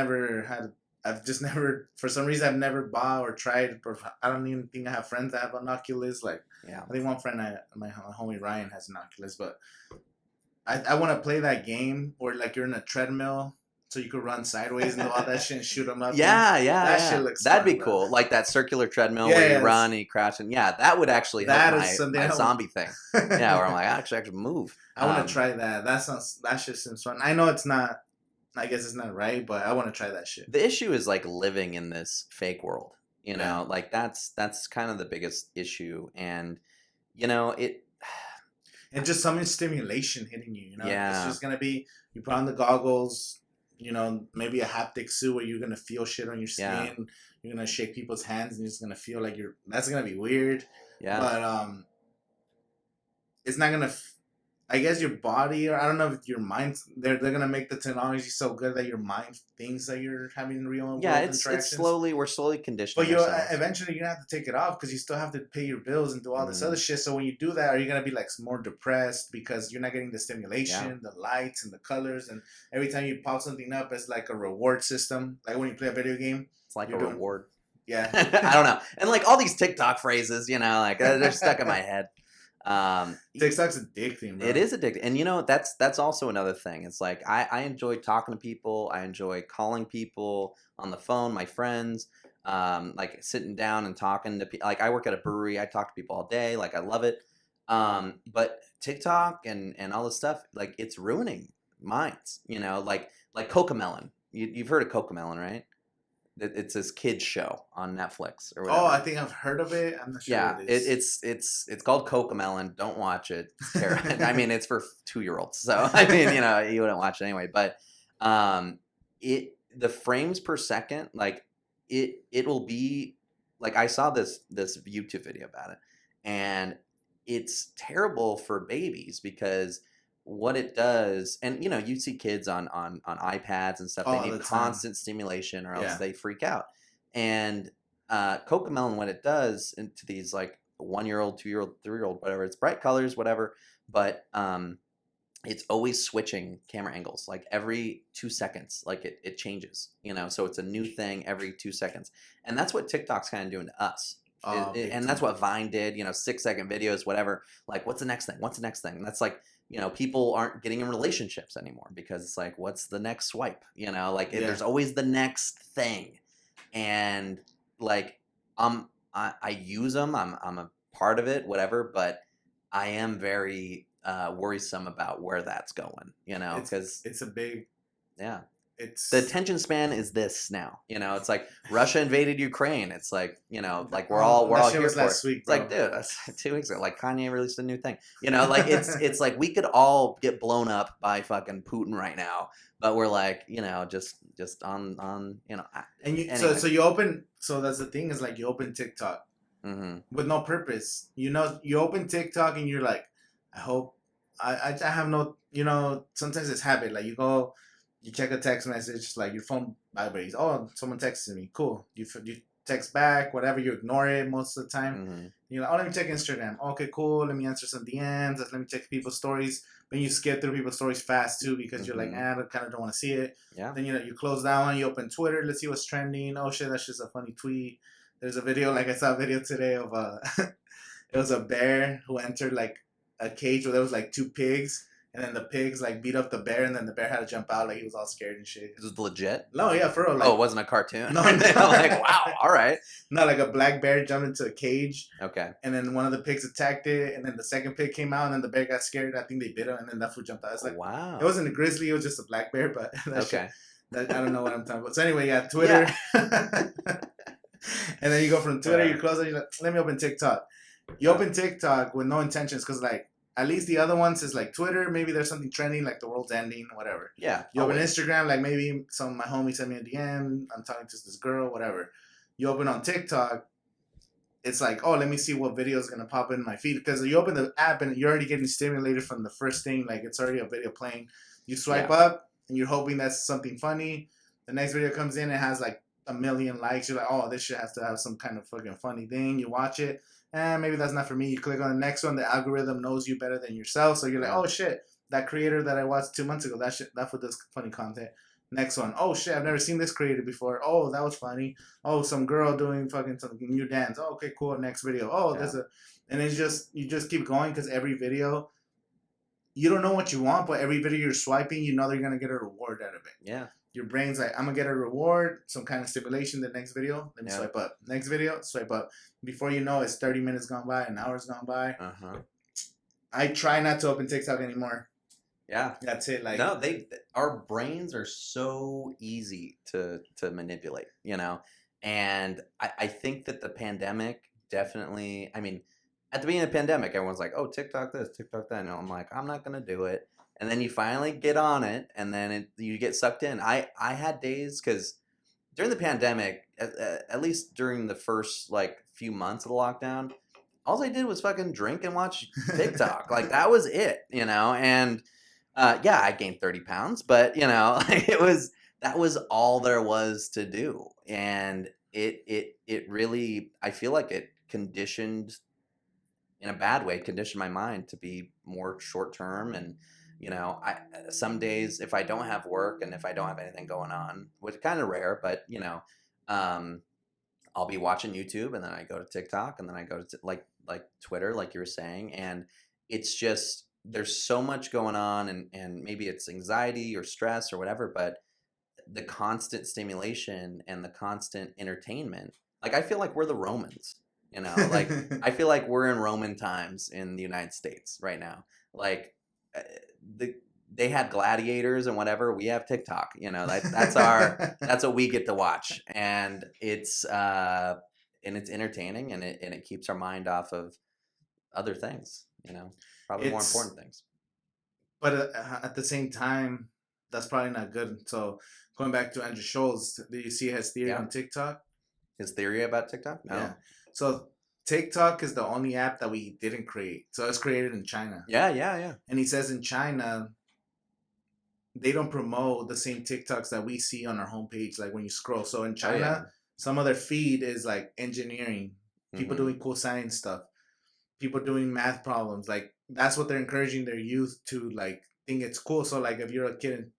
never, for some reason, I've never bought or tried. Or I don't even think I have friends that have an Oculus. Like, I think one friend, my homie Ryan, has an Oculus. But I want to play that game where like you're in a treadmill so you could run sideways and do all that shit and shoot them up. Yeah, That shit looks That'd fun, be bro. cool. Like that circular treadmill where you run and you crash. And yeah, that would actually help my zombie thing. Yeah, where I'm like, I actually move. I want to try that. That shit seems fun. I know it's not. I guess it's not right, but I want to try that shit. The issue is like living in this fake world. You know, like that's kind of the biggest issue, and you know it. And just some stimulation hitting you. You know, yeah. It's just gonna be you put on the goggles. You know, maybe a haptic suit where you're gonna feel shit on your skin. Yeah. You're gonna shake people's hands and you're just gonna feel like you're. That's gonna be weird. Yeah. But it's not gonna. I guess your body, or I don't know if your mind, they're gonna make the technology so good that your mind thinks that you're having real world interactions. We're slowly conditioning. But eventually you're gonna have to take it off because you still have to pay your bills and do all this other shit. So when you do that, are you gonna be like more depressed because you're not getting the stimulation, the lights and the colors, and every time you pop something up, it's like a reward system. Like when you play a video game, it's like a reward. Yeah, I don't know, and like all these TikTok phrases, you know, like they're stuck in my head. TikTok's addicting, bro. It is addicting, and you know that's also another thing. It's like I enjoy talking to people. I enjoy calling people on the phone, my friends, like sitting down and talking to people. Like I work at a brewery, I talk to people all day. Like I love it. But TikTok and all this stuff, like it's ruining minds. You know, like Cocomelon. You've heard of Cocomelon, right? It's this kids show on Netflix or whatever. Oh, I think I've heard of it. I'm not sure. Yeah, it's called Cocomelon. Don't watch it. It's terrible. I mean, it's for 2-year-olds, so I mean, you know, you wouldn't watch it anyway. But the frames per second, like it will be like I saw this YouTube video about it, and it's terrible for babies because what it does, and you know, you see kids on iPads and stuff, they need constant stimulation or else they freak out. And Cocomelon, what it does into these like 1-year-old, 2-year-old, 3-year-old, whatever, it's bright colors, whatever, but it's always switching camera angles, like every 2 seconds, like it changes, you know, so it's a new thing every 2 seconds. And that's what TikTok's kind of doing to us. And that's what Vine did, you know, 6-second videos, whatever, like what's the next thing? What's the next thing? And that's like, you know, people aren't getting in relationships anymore because it's like, what's the next swipe? You know, like there's always the next thing. And like, I use them. I'm a part of it, whatever, but I am very worrisome about where that's going, you know, because it's a big, the attention span is this now, you know, it's like Russia invaded Ukraine. It's like, you know, like we're all here for last week, it's like, dude, that's 2 weeks ago. Like Kanye released a new thing, you know, like it's like we could all get blown up by fucking Putin right now, but we're like, you know, just on, you know. And you, anyway. so you open, so that's the thing is like you open TikTok with no purpose, you know, you open TikTok and you're like, I hope I have no, you know, sometimes it's habit, like you go. You check a text message, like your phone vibrates. Oh, someone texted me. Cool. You text back, whatever. You ignore it most of the time. You're like, oh, let me check Instagram. Okay, cool. Let me answer some DMs. Let me check people's stories. Then you skip through people's stories fast too because you're like, I kind of don't want to see it. Yeah. Then you close that one. You open Twitter. Let's see what's trending. Oh shit, that's just a funny tweet. There's a video. Like I saw a video today of it was a bear who entered like a cage where there was like 2 pigs. And then the pigs like beat up the bear, and then the bear had to jump out like he was all scared and shit. Is it legit? No, yeah, for real. Like, it wasn't a cartoon. No, I'm like, wow, all right. No, like a black bear jumped into a cage. Okay. And then one of the pigs attacked it, and then the second pig came out, and then the bear got scared. I think they bit him, and then that fool jumped out. It's like, wow. It wasn't a grizzly; it was just a black bear. But okay, I don't know what I'm talking about. So anyway, yeah, Twitter. Yeah. And then you go from Twitter, you close it. You're like, let me open TikTok. You open TikTok with no intentions, because like. At least the other ones is like Twitter. Maybe there's something trending, like the world's ending, whatever. Yeah. You open Instagram, like maybe some of my homies sent me a DM. I'm talking to this girl, whatever. You open on TikTok, it's like, oh, let me see what video is gonna pop in my feed. Because you open the app and you're already getting stimulated from the first thing. Like it's already a video playing. You swipe up and you're hoping that's something funny. The next video comes in, it has like 1 million likes. You're like, oh, this shit has to have some kind of fucking funny thing. You watch it. Maybe that's not for me. You click on the next one. The algorithm knows you better than yourself. So you're like, oh shit, that creator that I watched 2 months ago, that fool does funny content. Next one, oh shit, I've never seen this creator before. Oh, that was funny. Oh, some girl doing fucking some new dance. Oh, okay, cool. Next video. Oh, there's and it's just you just keep going because every video, you don't know what you want, but every video you're swiping, you know they're gonna get a reward out of it. Yeah. your brain's like, I'm gonna get a reward, some kind of stimulation. The next video, let me Yeah. swipe up. Next video, swipe up. Before you know, it's 30 minutes gone by, an hour's gone by. I try not to open TikTok anymore. Yeah. That's it. Like, no, our brains are so easy to manipulate, you know, and I think that the pandemic definitely. I mean, at the beginning of the pandemic, everyone's like, "Oh, TikTok this, TikTok that," and I'm like, "I'm not gonna do it." And then you finally get on it, and then you get sucked in. I had days because during the pandemic, at least during the first like few months of the lockdown, all I did was fucking drink and watch TikTok. Like that was it, you know. And yeah, I gained 30 pounds, but you know, like that was all there was to do, and it really, I feel like it conditioned in a bad way, conditioned my mind to be more short term. And you know, some days if I don't have work and if I don't have anything going on, which is kind of rare, but you know, um, I'll be watching YouTube and then I go to TikTok and then I go to like Twitter, like you were saying, and it's just there's so much going on, and maybe it's anxiety or stress or whatever, but the constant stimulation and the constant entertainment, like I feel like we're the Romans, you know, like I feel like we're in Roman times in the United States right now. Like uh, they had gladiators and whatever. We have TikTok, you know, that's what we get to watch, and it's entertaining, and it keeps our mind off of other things, you know, probably more it's, important things. but at the same time, that's probably not good. So going back to Andrew Schultz, do you see his theory Yeah. on TikTok? His theory about TikTok? No. Yeah. So TikTok is the only app that we didn't create. So it's created in China. Yeah. And he says in China, they don't promote the same TikToks that we see on our homepage, like when you scroll. So in China, some of their feed is like engineering, people doing cool science stuff, people doing math problems. Like that's what they're encouraging their youth to like think it's cool. So like if you're a kid and,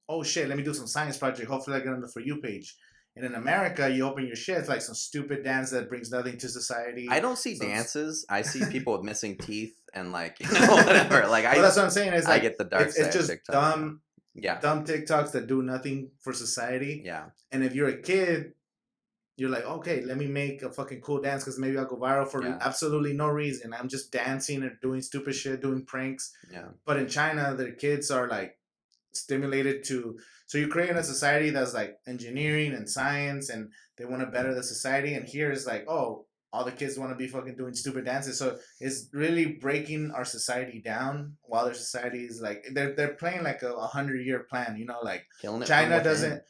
oh shit, let me do some science project. Hopefully I get on the For You page. And in America, you open your shit, it's like some stupid dance that brings nothing to society. I don't see dances. I see people with missing teeth and like, you know, whatever. Like well, that's what I'm saying. Is like I get the dark side it's just of TikTok. dumb, Yeah. dumb TikToks that do nothing for society. Yeah. And if you're a kid, you're like, okay, let me make a fucking cool dance because maybe I'll go viral for absolutely no reason. I'm just dancing and doing stupid shit, doing pranks. Yeah. But in China, their kids are like stimulated to. So you're creating a society that's like engineering and science, and they want to better the society. And here is like, oh, all the kids want to be fucking doing stupid dances. So it's really breaking our society down, while their society is like they're playing like a 100-year plan. You know, like China doesn't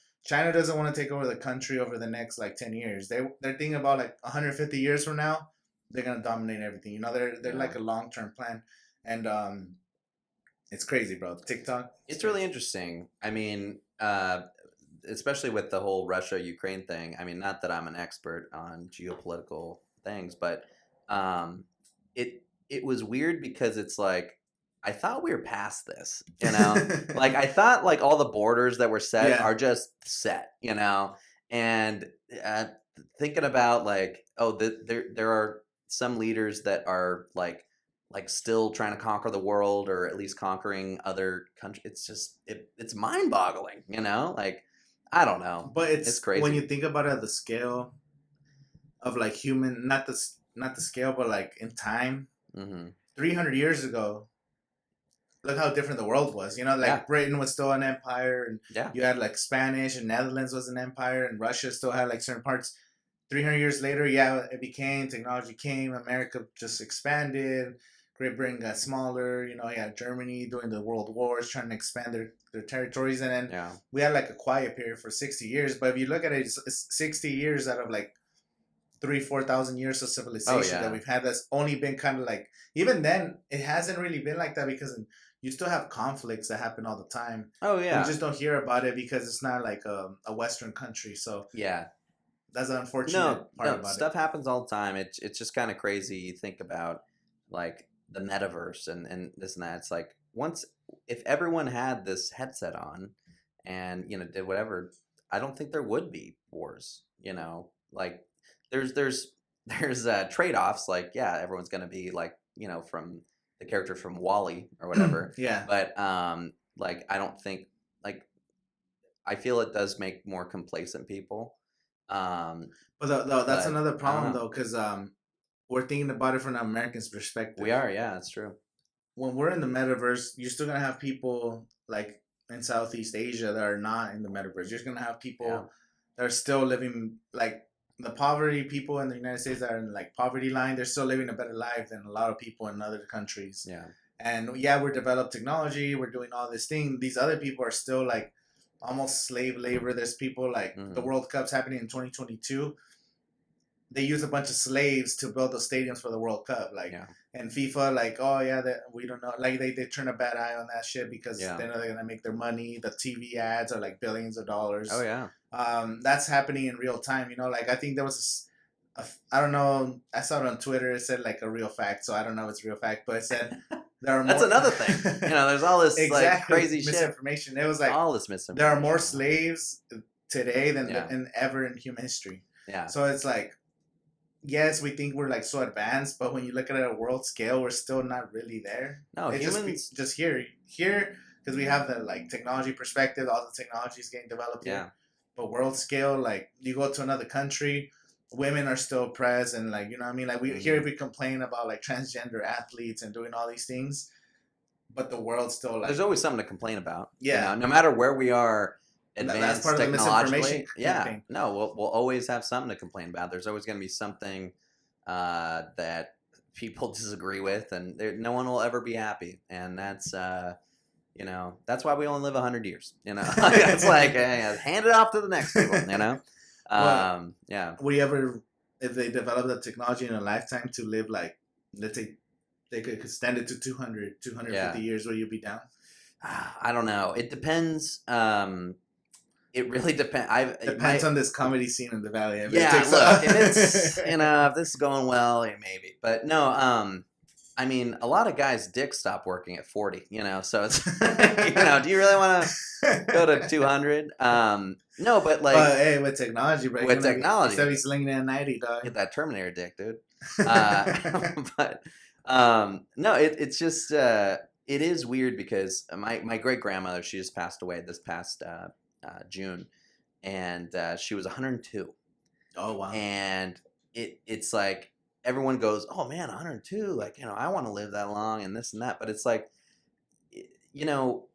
want to take over the country over the next like 10 years. They're thinking about like 150 years from now, they're gonna dominate everything. You know, they're like a long-term plan, and it's crazy, bro. TikTok. It's really interesting. I mean, especially with the whole Russia-Ukraine thing. I mean, not that I'm an expert on geopolitical things, but it was weird because it's like I thought we were past this, you know. Like I thought like all the borders that were set are just set, you know. And thinking about like, oh, there are some leaders that are like still trying to conquer the world, or at least conquering other countries. It's just it's mind-boggling, you know. Like I don't know, but it's crazy when you think about it at the scale of like human, not the scale, but like in time. 300 years ago, look how different the world was. You know, like Britain was still an empire, and you had like Spanish, and Netherlands was an empire, and Russia still had like certain parts. 300 years later, it became, technology came, America just expanded, Great Britain got smaller, you know, you had Germany during the world wars trying to expand their territories, and then we had like a quiet period for 60 years. But if you look at it, it's 60 years out of like 3,000-4,000 years of civilization that we've had. That's only been kind of like, even then, it hasn't really been like that, because you still have conflicts that happen all the time. Oh yeah, you just don't hear about it because it's not like a Western country. So that's the unfortunate part about it. Stuff happens all the time. It's just kind of crazy. You think about like the metaverse and this and that. It's like if everyone had this headset on and, you know, did whatever, I don't think there would be wars, you know. Like there's trade-offs, like everyone's going to be like, you know, from the character from Wall-E or whatever. But like I don't think like I feel it does make more complacent people. Um, But that's but another I don't problem know. though, because we're thinking about it from an American's We perspective. are, yeah, that's true. When we're in the metaverse, you're still gonna have people like in Southeast Asia that are not in the metaverse. You're gonna have Yeah, people that are still living like the poverty people in the United States that are in like poverty line. They're still living a better life than a lot of people in other countries. yeah, And yeah, we're developed technology. We're doing all this thing. These other people are still like almost slave labor. There's people like the hmm World Cup's happening in 2022. They use a bunch of slaves to build the stadiums for the World Cup. Like, yeah, and FIFA, like, oh yeah, that we don't know. Like they turn a bad eye on that shit because yeah. they know they're gonna make their money. The TV ads are like billions of Oh dollars. yeah. That's happening in real time. You know, like I think there was I don't know. I saw it on Twitter. It said like a real fact, so I don't know if it's a real fact, but it said there are That's more. another thing. There's all this like Exactly, crazy shit. misinformation. It was like All this there are more misinformation. slaves today than Yeah, ever in human history. yeah. So it's like yes, we think we're like so advanced, but when you look at it at a world scale, we're still not really there. No, It's humans. just here because we have the like technology perspective. All the technology is getting developed Yeah, here, but world scale, like you go to another country, women are still oppressed, and like you know what I mean. Like we here hmm we complain about like transgender athletes and doing all these things, but the world's still there's like always something to complain about. yeah, No matter where we are that's part advanced of the misinformation technologically. Yeah, campaign. no, we'll always have something to complain about. There's always going to be something that people disagree with, and no one will ever be happy. And that's why we only live 100 years. It's like hand it off to the next people. Well, Yeah. would you ever, if they develop the technology in a lifetime to live like, let's say they could extend it to 200, 250 Yeah. years, will you be down? I don't know. It depends. It really depends. Depends on this comedy scene in the valley. If it Yeah, takes look, if it's if this is going well, yeah, maybe. But no, I mean, a lot of guys' dicks stop working at 40. So it's do you really want to go to 200? No, but like But hey, with technology, bro, with technology, instead of slinging it at 90, dog. get that Terminator dick, dude. But no, it's just it is weird because my great grandmother, she just passed away this past June, and she was 102. Oh wow. And it's like everyone goes, oh man, 102, like I want to live that long and this and that, but it's like you know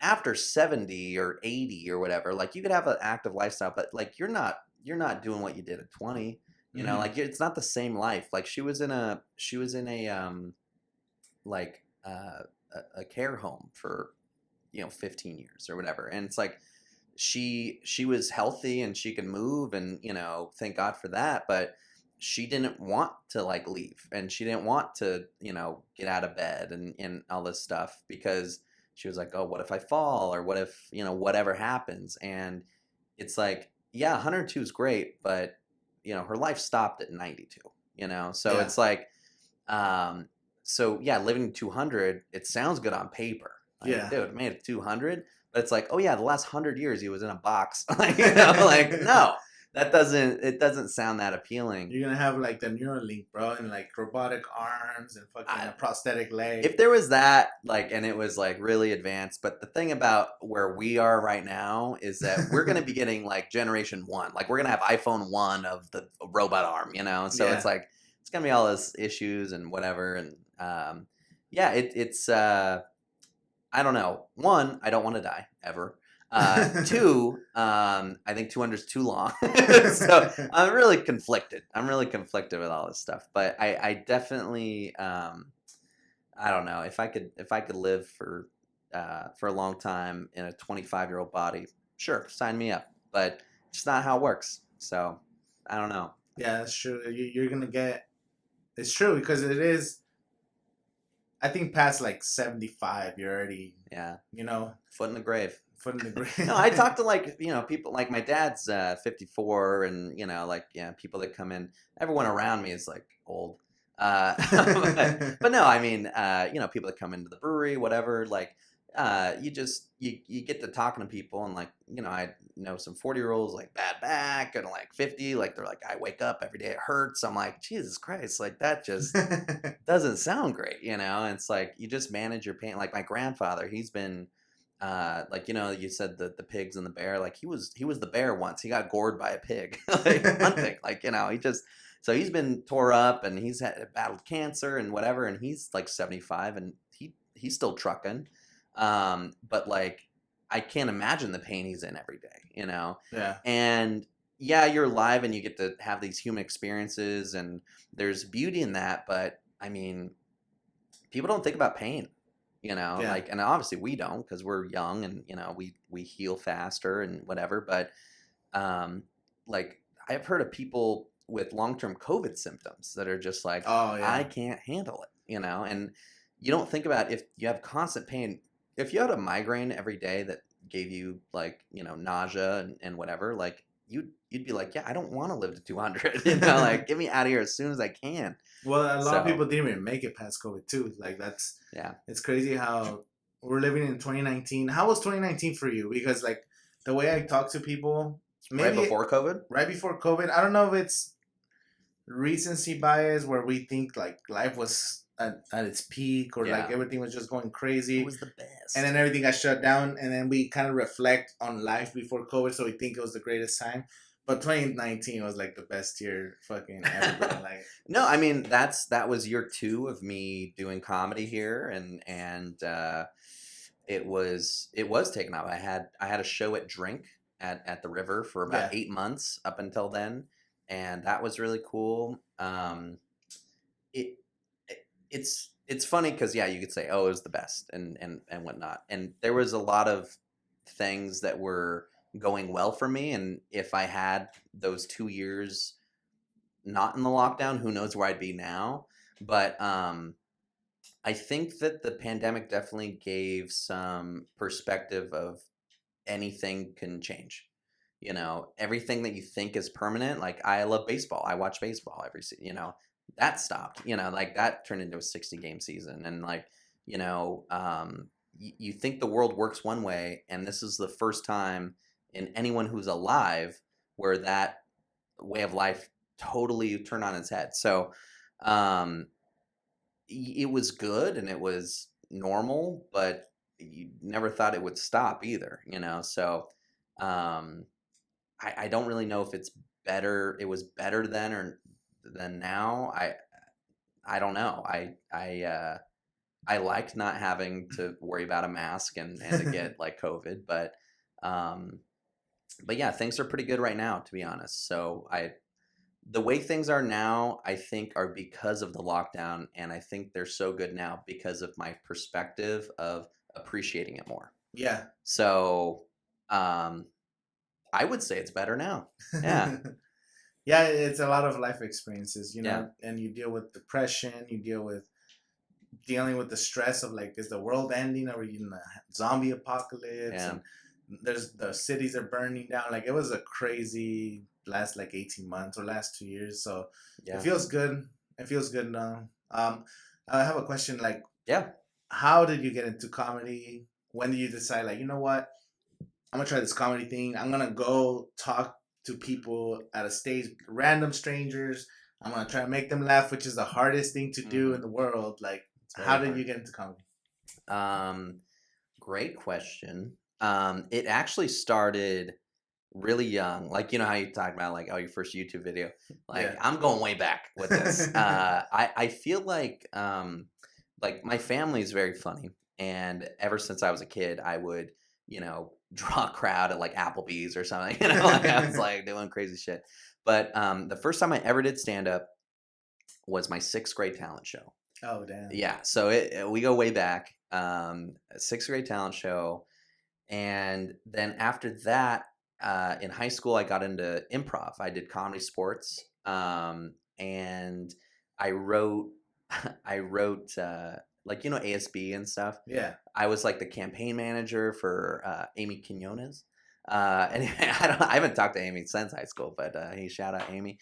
after 70 or 80 or whatever, like you could have an active lifestyle, but like you're not doing what you did at 20. Mhm. Like it's not the same life. Like she was in a like a care home for 15 years or whatever, and it's like she was healthy and she could move, and thank God for that, but she didn't want to like leave, and she didn't want to get out of bed and all this stuff, because she was like, oh, what if I fall, or what if whatever happens. And it's like, yeah, 102 is great, but her life stopped at 92. So Yeah. it's like so yeah, living 200, it sounds good on paper. Like, Yeah. dude, made it 200, but it's like, oh yeah, the last 100 years he was in a box. Like no, it doesn't sound that appealing. You're gonna have like the Neuralink, bro, and like robotic arms and fucking I, a prosthetic leg. if there was that, like, and it was like really advanced, but the thing about where we are right now is that we're gonna be getting like generation one. Like we're gonna have iPhone 1 of the robot arm, so it's Yeah. like it's gonna be all those issues and whatever. And yeah, it's I don't know. One, I don't want to die ever. Two, I think 200 is too long. So I'm really conflicted. With all this stuff. But I definitely, I don't know, if I could live for a long time in a 25-year-old body, sure, sign me up. But it's not how it works. So I don't know. Yeah, that's true. You're gonna get. It's true because it is. I think past like 75, you're already, Yeah, you know, foot in the grave. foot in the grave. No, I talk to like people, like my dad's 54, and like people that come in. Everyone around me is like old, but no, I mean people that come into the brewery, whatever. Like you get to talking to people, and like I know some 40-year-olds like bad back, and like 50, like they're like, I wake up every day, it hurts. I'm like, Jesus Christ, like that just doesn't sound great. And it's like you just manage your pain. Like my grandfather, he's been like, you said the pigs and the bear, like he was the bear once. He got gored by a pig, like hunting, like, he just, so he's been tore up and he's had battled cancer and whatever. And he's like 75 and he's still trucking. But like, I can't imagine the pain he's in every day. Yeah. And yeah, you're alive and you get to have these human experiences and there's beauty in that. But I mean, people don't think about pain, Yeah. like, and obviously we don't because we're young and, we heal faster and whatever. But, like, I've heard of people with long-term COVID symptoms that are just like, Oh I yeah. can't handle it, and you don't think about if you have constant pain, if you had a migraine every day that gave you like, nausea and whatever, like you'd be like, yeah, I don't want to live to 200, like get me out of here as soon as I can. Well, a lot of So people didn't even make it past COVID too. Like that's yeah. it's crazy how we're living in 2019. How was 2019 for you? Because like the way I talk to people, Right maybe before COVID. right before COVID, I don't know if it's recency bias where we think like life was at its peak or like Yeah. everything was just going It crazy was the best. and then everything got shut down and then we kind of reflect on life before COVID, so we think it was the greatest time. But 2019 was like the best year fucking ever, bro. Like No, I mean that was year 2 of me doing comedy here, and it was taken off. I had a show at Drink at the River for about yeah. 8 months up until then, and that was really cool. It, it's funny because yeah, you could say, oh, it was the best and whatnot, and there was a lot of things that were going well for me, and if I had those 2 years not in the lockdown, who knows where I'd be now. But I think that the pandemic definitely gave some perspective of anything can change. Everything that you think is permanent. Like I love baseball. I watch baseball that stopped. Like that turned into a 60-game season, and like you think the world works one way, and this is the first time in anyone who's alive where that way of life totally turned on its head. So um, it was good and it was normal, but you never thought it would stop either, So um, I don't really know if it's better. It was better then or than now. I don't know. I liked not having to worry about a mask and to get like COVID, um, but yeah, things are pretty good right now, to be honest. So the way things are now, I think, are because of the lockdown, and I think they're so good now because of my perspective of appreciating it more. Yeah. So, I would say it's better now. Yeah. Yeah, it's a lot of life experiences, Yeah. and you deal with depression, you dealing with the stress of like, is the world ending? Are we in a zombie apocalypse? Yeah. And there's the cities are burning down. Like it was a crazy last like 18 months or last 2 years. So Yeah. it feels good. It feels good now. I have a question. Like, Yeah. how did you get into comedy? When did you decide, like, you know what? I'm gonna try this comedy thing. I'm gonna go talk to people at a stage, random strangers. I'm gonna try to make them laugh, which is the hardest thing to do in the world. Like, how did you get into comedy? Great question. It actually started really young. Like, how you talk about like, oh, your first YouTube video. Like, Yeah. I'm going way back with this. I feel like my family is very funny, and ever since I was a kid, I would draw a crowd at like Applebee's or something. Like I was like doing crazy shit. But the first time I ever did stand up was my 6th grade talent show. Oh damn. Yeah, so we go way back. 6th grade talent show, and then after that, in high school, I got into improv. I did comedy sports, and I wrote, I wrote like ASB and stuff. Yeah. I was like the campaign manager for Amy Quinones. Anyway, I haven't talked to Amy since high school, but hey, shout out Amy.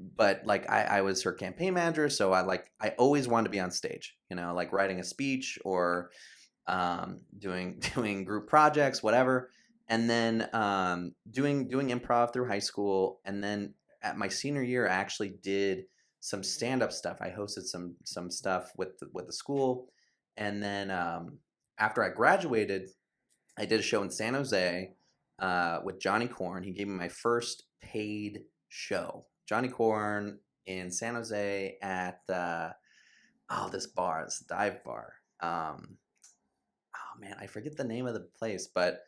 But like I was her campaign manager, so I always wanted to be on stage, like writing a speech or doing doing group projects, whatever. And then doing improv through high school, and then at my senior year, I actually did some stand up stuff. I hosted some stuff with the school, and then after I graduated, I did a show in San Jose with Johnny Corn. He gave me my first paid show. Johnny Corn in San Jose at this bar, this dive bar. Oh man, I forget the name of the place, but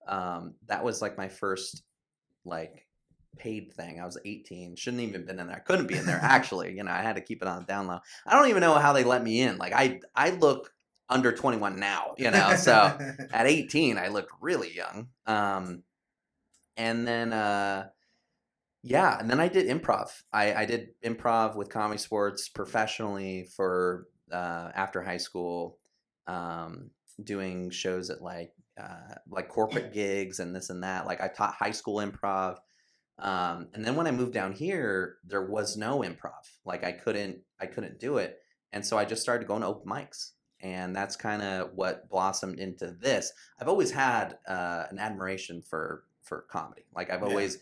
that was like my first like paid thing. I was 18, shouldn't even been in there. I couldn't be in there actually. I had to keep it on the down low. I don't even know how they let me in. Like I look under 21 now, so at 18 I looked really young. And then and then I did improv. I did improv with Comedy Sports professionally for after high school, doing shows at like corporate gigs and this and that. Like I taught high school improv. And then when I moved down here, there was no improv. Like I couldn't do it. And so I just started going to open mics. And that's kind of what blossomed into this. I've always had an admiration for comedy. Like I've always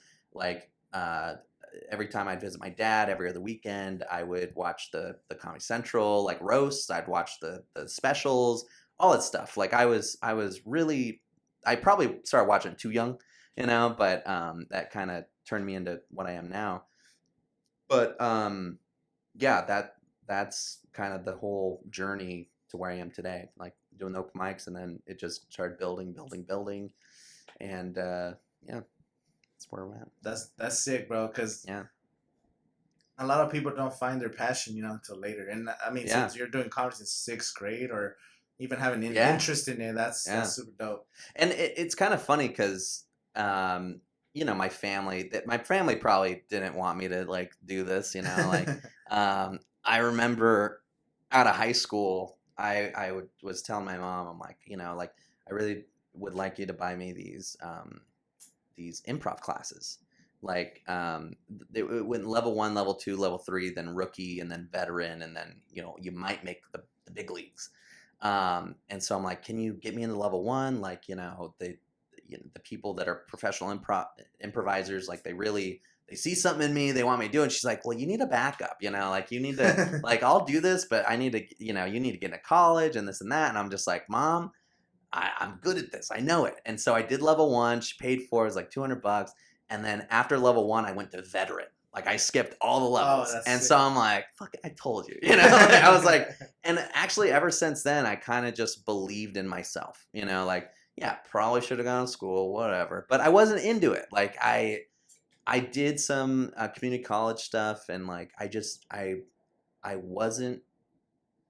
every time I'd visit my dad, every other weekend, I would watch the Comedy Central like roasts. I'd watch the specials, all that stuff. Like I was really, I probably started watching too young, but that kind of turned me into what I am now. But that's kind of the whole journey to where I am today, like doing the open mics, and then it just started building, and that's where we're at. That's sick, bro. Because a lot of people don't find their passion, until later. And I mean, since you're doing comedy since 6th grade, or even having an interest in it, that's super dope. And it's kind of funny because my family probably didn't want me to like do this, like I remember out of high school, I was telling my mom, I'm like, like I really would like you to buy me these improv classes. Like it went level 1, level 2, level 3, then rookie, and then veteran, and then you might make the big leagues. And so I'm like, can you get me into level 1? Like the people that are professional improvisers, like they see something in me, they want me to do it. And she's like, well, you need a backup, like you need to like, I'll do this, but I need to, you need to get into college and this and that. And I'm just like, Mom, I'm good at this. I know it. And so I did level 1. She paid for it. It was like $200. And then after level 1, I went to veteran. Like I skipped all the levels. And sick. So I'm like, fuck, I told you, I was like, and actually ever since then, I kind of just believed in myself, like, yeah, probably should have gone to school, whatever. But I wasn't into it. Like I did some community college stuff, and like I wasn't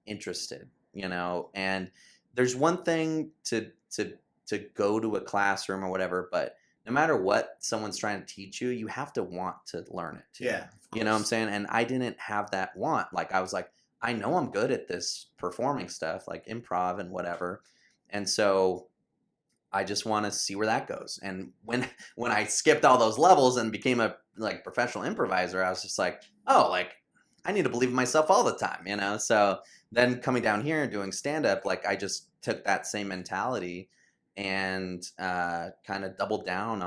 interested, and there's one thing to go to a classroom or whatever, but no matter what someone's trying to teach you, you have to want to learn it too. Yeah. You know what I'm saying? And I didn't have that want. Like I was like, I know I'm good at this performing stuff, like improv and whatever. And so I just want to see where that goes. And when I skipped all those levels and became a like professional improviser, I was just like, oh, like I need to believe in myself all the time, So then coming down here and doing stand up, like I just took that same mentality and kind of doubled down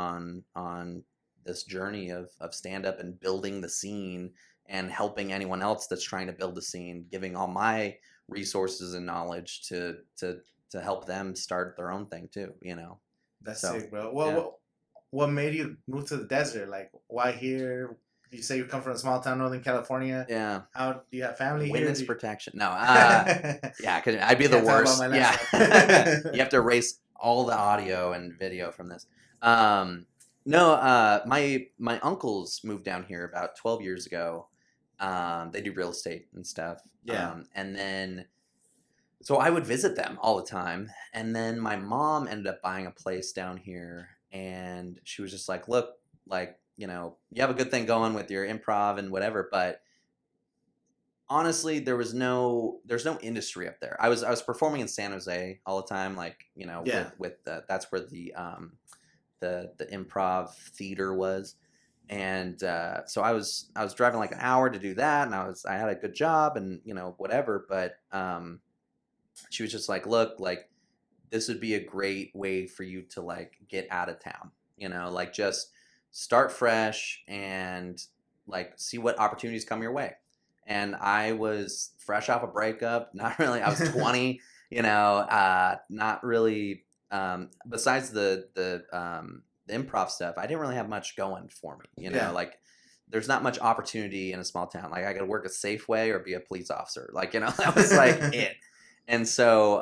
on this journey of stand up and building the scene and helping anyone else that's trying to build the scene, giving all my resources and knowledge to help them start their own thing too, That's sick, bro. Well, what made you move to the desert? Like, why here? You say you come from a small town, Northern California. Yeah. How do you have family here? Witness protection. No. Yeah, because I'd be the worst. Yeah. You have to erase all the audio and video from this. No. My uncles moved down here about 12 years ago. They do real estate and stuff. Yeah. And then, so I would visit them all the time. And then my mom ended up buying a place down here, and she was just like, look, like, you have a good thing going with your improv and whatever, but honestly, there's no industry up there. I was performing in San Jose all the time, like, with that's where the improv theater was. And so I was driving like an hour to do that, and I had a good job and whatever, but she was just like, look, like this would be a great way for you to like get out of town, like just start fresh and like see what opportunities come your way. And I was fresh off a breakup, not really, I was 20, Not really. Besides the improv stuff, I didn't really have much going for me. Yeah. Like there's not much opportunity in a small town. Like I got to work at Safeway or be a police officer. Like that was like it. And so,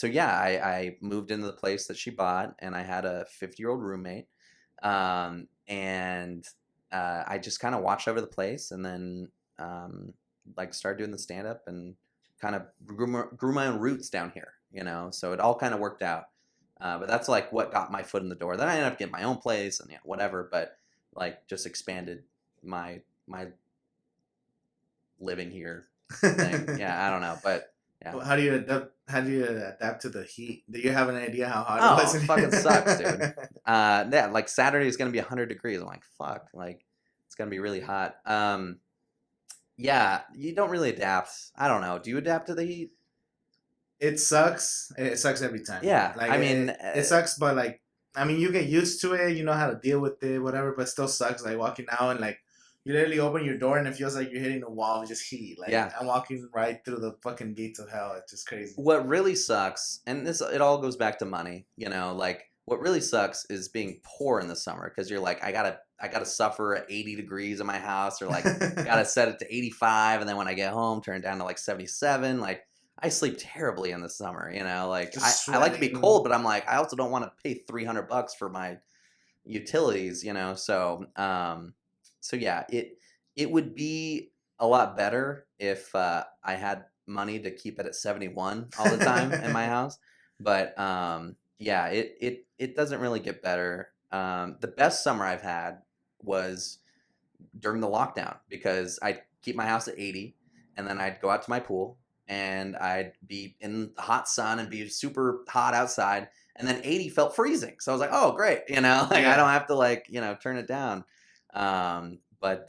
yeah, I moved into the place that she bought, and I had a 50-year-old roommate, and I just kind of watched over the place, and then like started doing the stand up and kind of grew my own roots down here, So it all kind of worked out. But that's like what got my foot in the door. Then I ended up getting my own place and whatever, but like just expanded my living here thing. Yeah, I don't know, but yeah. Well, how do you adapt to the heat? Do you have an idea how hot it was? It fucking sucks, dude. Yeah, like Saturday is gonna be 100 degrees. I'm like, fuck, like it's gonna be really hot. Yeah, you don't really adapt. I don't know. Do you adapt to the heat? It sucks. It sucks every time. Yeah, like I mean, it sucks, but like, I mean, you get used to it. You know how to deal with it, whatever. But it still sucks. Like walking out and like you literally open your door and it feels like you're hitting the wall of just heat. Like yeah. I'm walking right through the fucking gates of hell. It's just crazy. What really sucks, and it all goes back to money. Like what really sucks is being poor in the summer because you're like, I gotta suffer at 80 degrees in my house, or like gotta set it to 85, and then when I get home, turn it down to like 77. Like I sleep terribly in the summer, Like I like to be cold, but I'm like I also don't want to pay $300 for my utilities, So yeah, it would be a lot better if I had money to keep it at 71 all the time in my house. But yeah, it doesn't really get better. The best summer I've had was during the lockdown because I'd keep my house at 80, and then I'd go out to my pool and I'd be in the hot sun and be super hot outside, and then 80 felt freezing. So I was like, oh great, I don't have to turn it down. But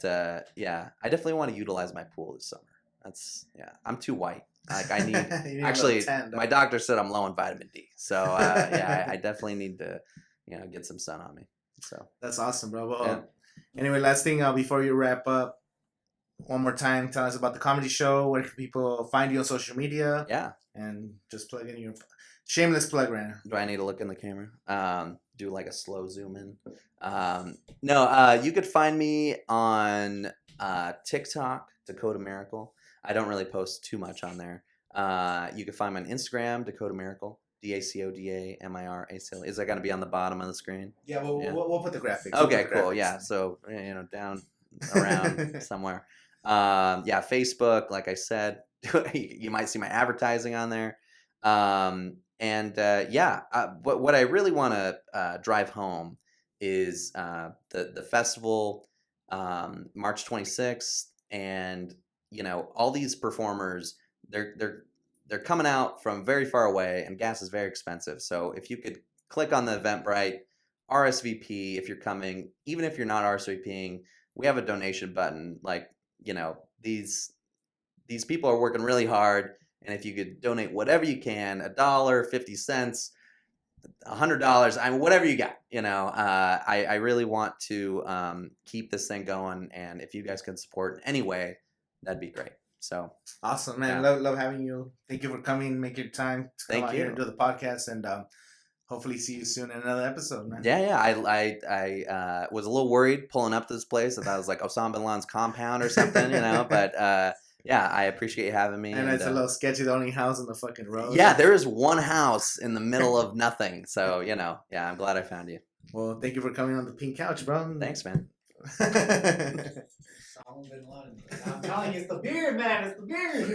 yeah, I definitely want to utilize my pool this summer. I'm too white. Like I need actually my doctor said I'm low in vitamin D. So yeah, I definitely need to get some sun on me. So that's awesome, bro. Well, anyway, last thing before you wrap up, one more time, tell us about the comedy show. Where can people find you on social media? Yeah, and just plug in your shameless plug right now. Do I need to look in the camera? Do like a slow zoom in? No, you could find me on TikTok, Dacoda Miracle. I don't really post too much on there. You can find me on Instagram, Dacoda Miracle, DACODAMIRACL. Is that going to be on the bottom of the screen? Yeah, we'll put the graphics. Okay, cool. Yeah, so down around somewhere. Yeah, Facebook, like I said, you might see my advertising on there. What I really want to drive home is the festival, March 26th, and all these performers, they're coming out from very far away, and gas is very expensive. So if you could click on the Eventbrite, RSVP if you're coming, even if you're not RSVPing, we have a donation button. Like these people are working really hard. And if you could donate whatever you can, $1, 50 cents, $100, I mean, whatever you got, I really want to keep this thing going. And if you guys can support in any way, that'd be great. So awesome, man. Yeah. Love having you. Thank you for coming. Make your time to come out here and do the podcast, and hopefully see you soon in another episode, man. Yeah. I was a little worried pulling up to this place. I thought it was like Osama bin Laden's compound or something, but yeah, I appreciate you having me. And it's a little sketchy, the only house on the fucking road. Yeah, there is one house in the middle of nothing. So, yeah, I'm glad I found you. Well, thank you for coming on the pink couch, bro. Thanks, man. I'm telling you, it's the beard, man. It's the beard.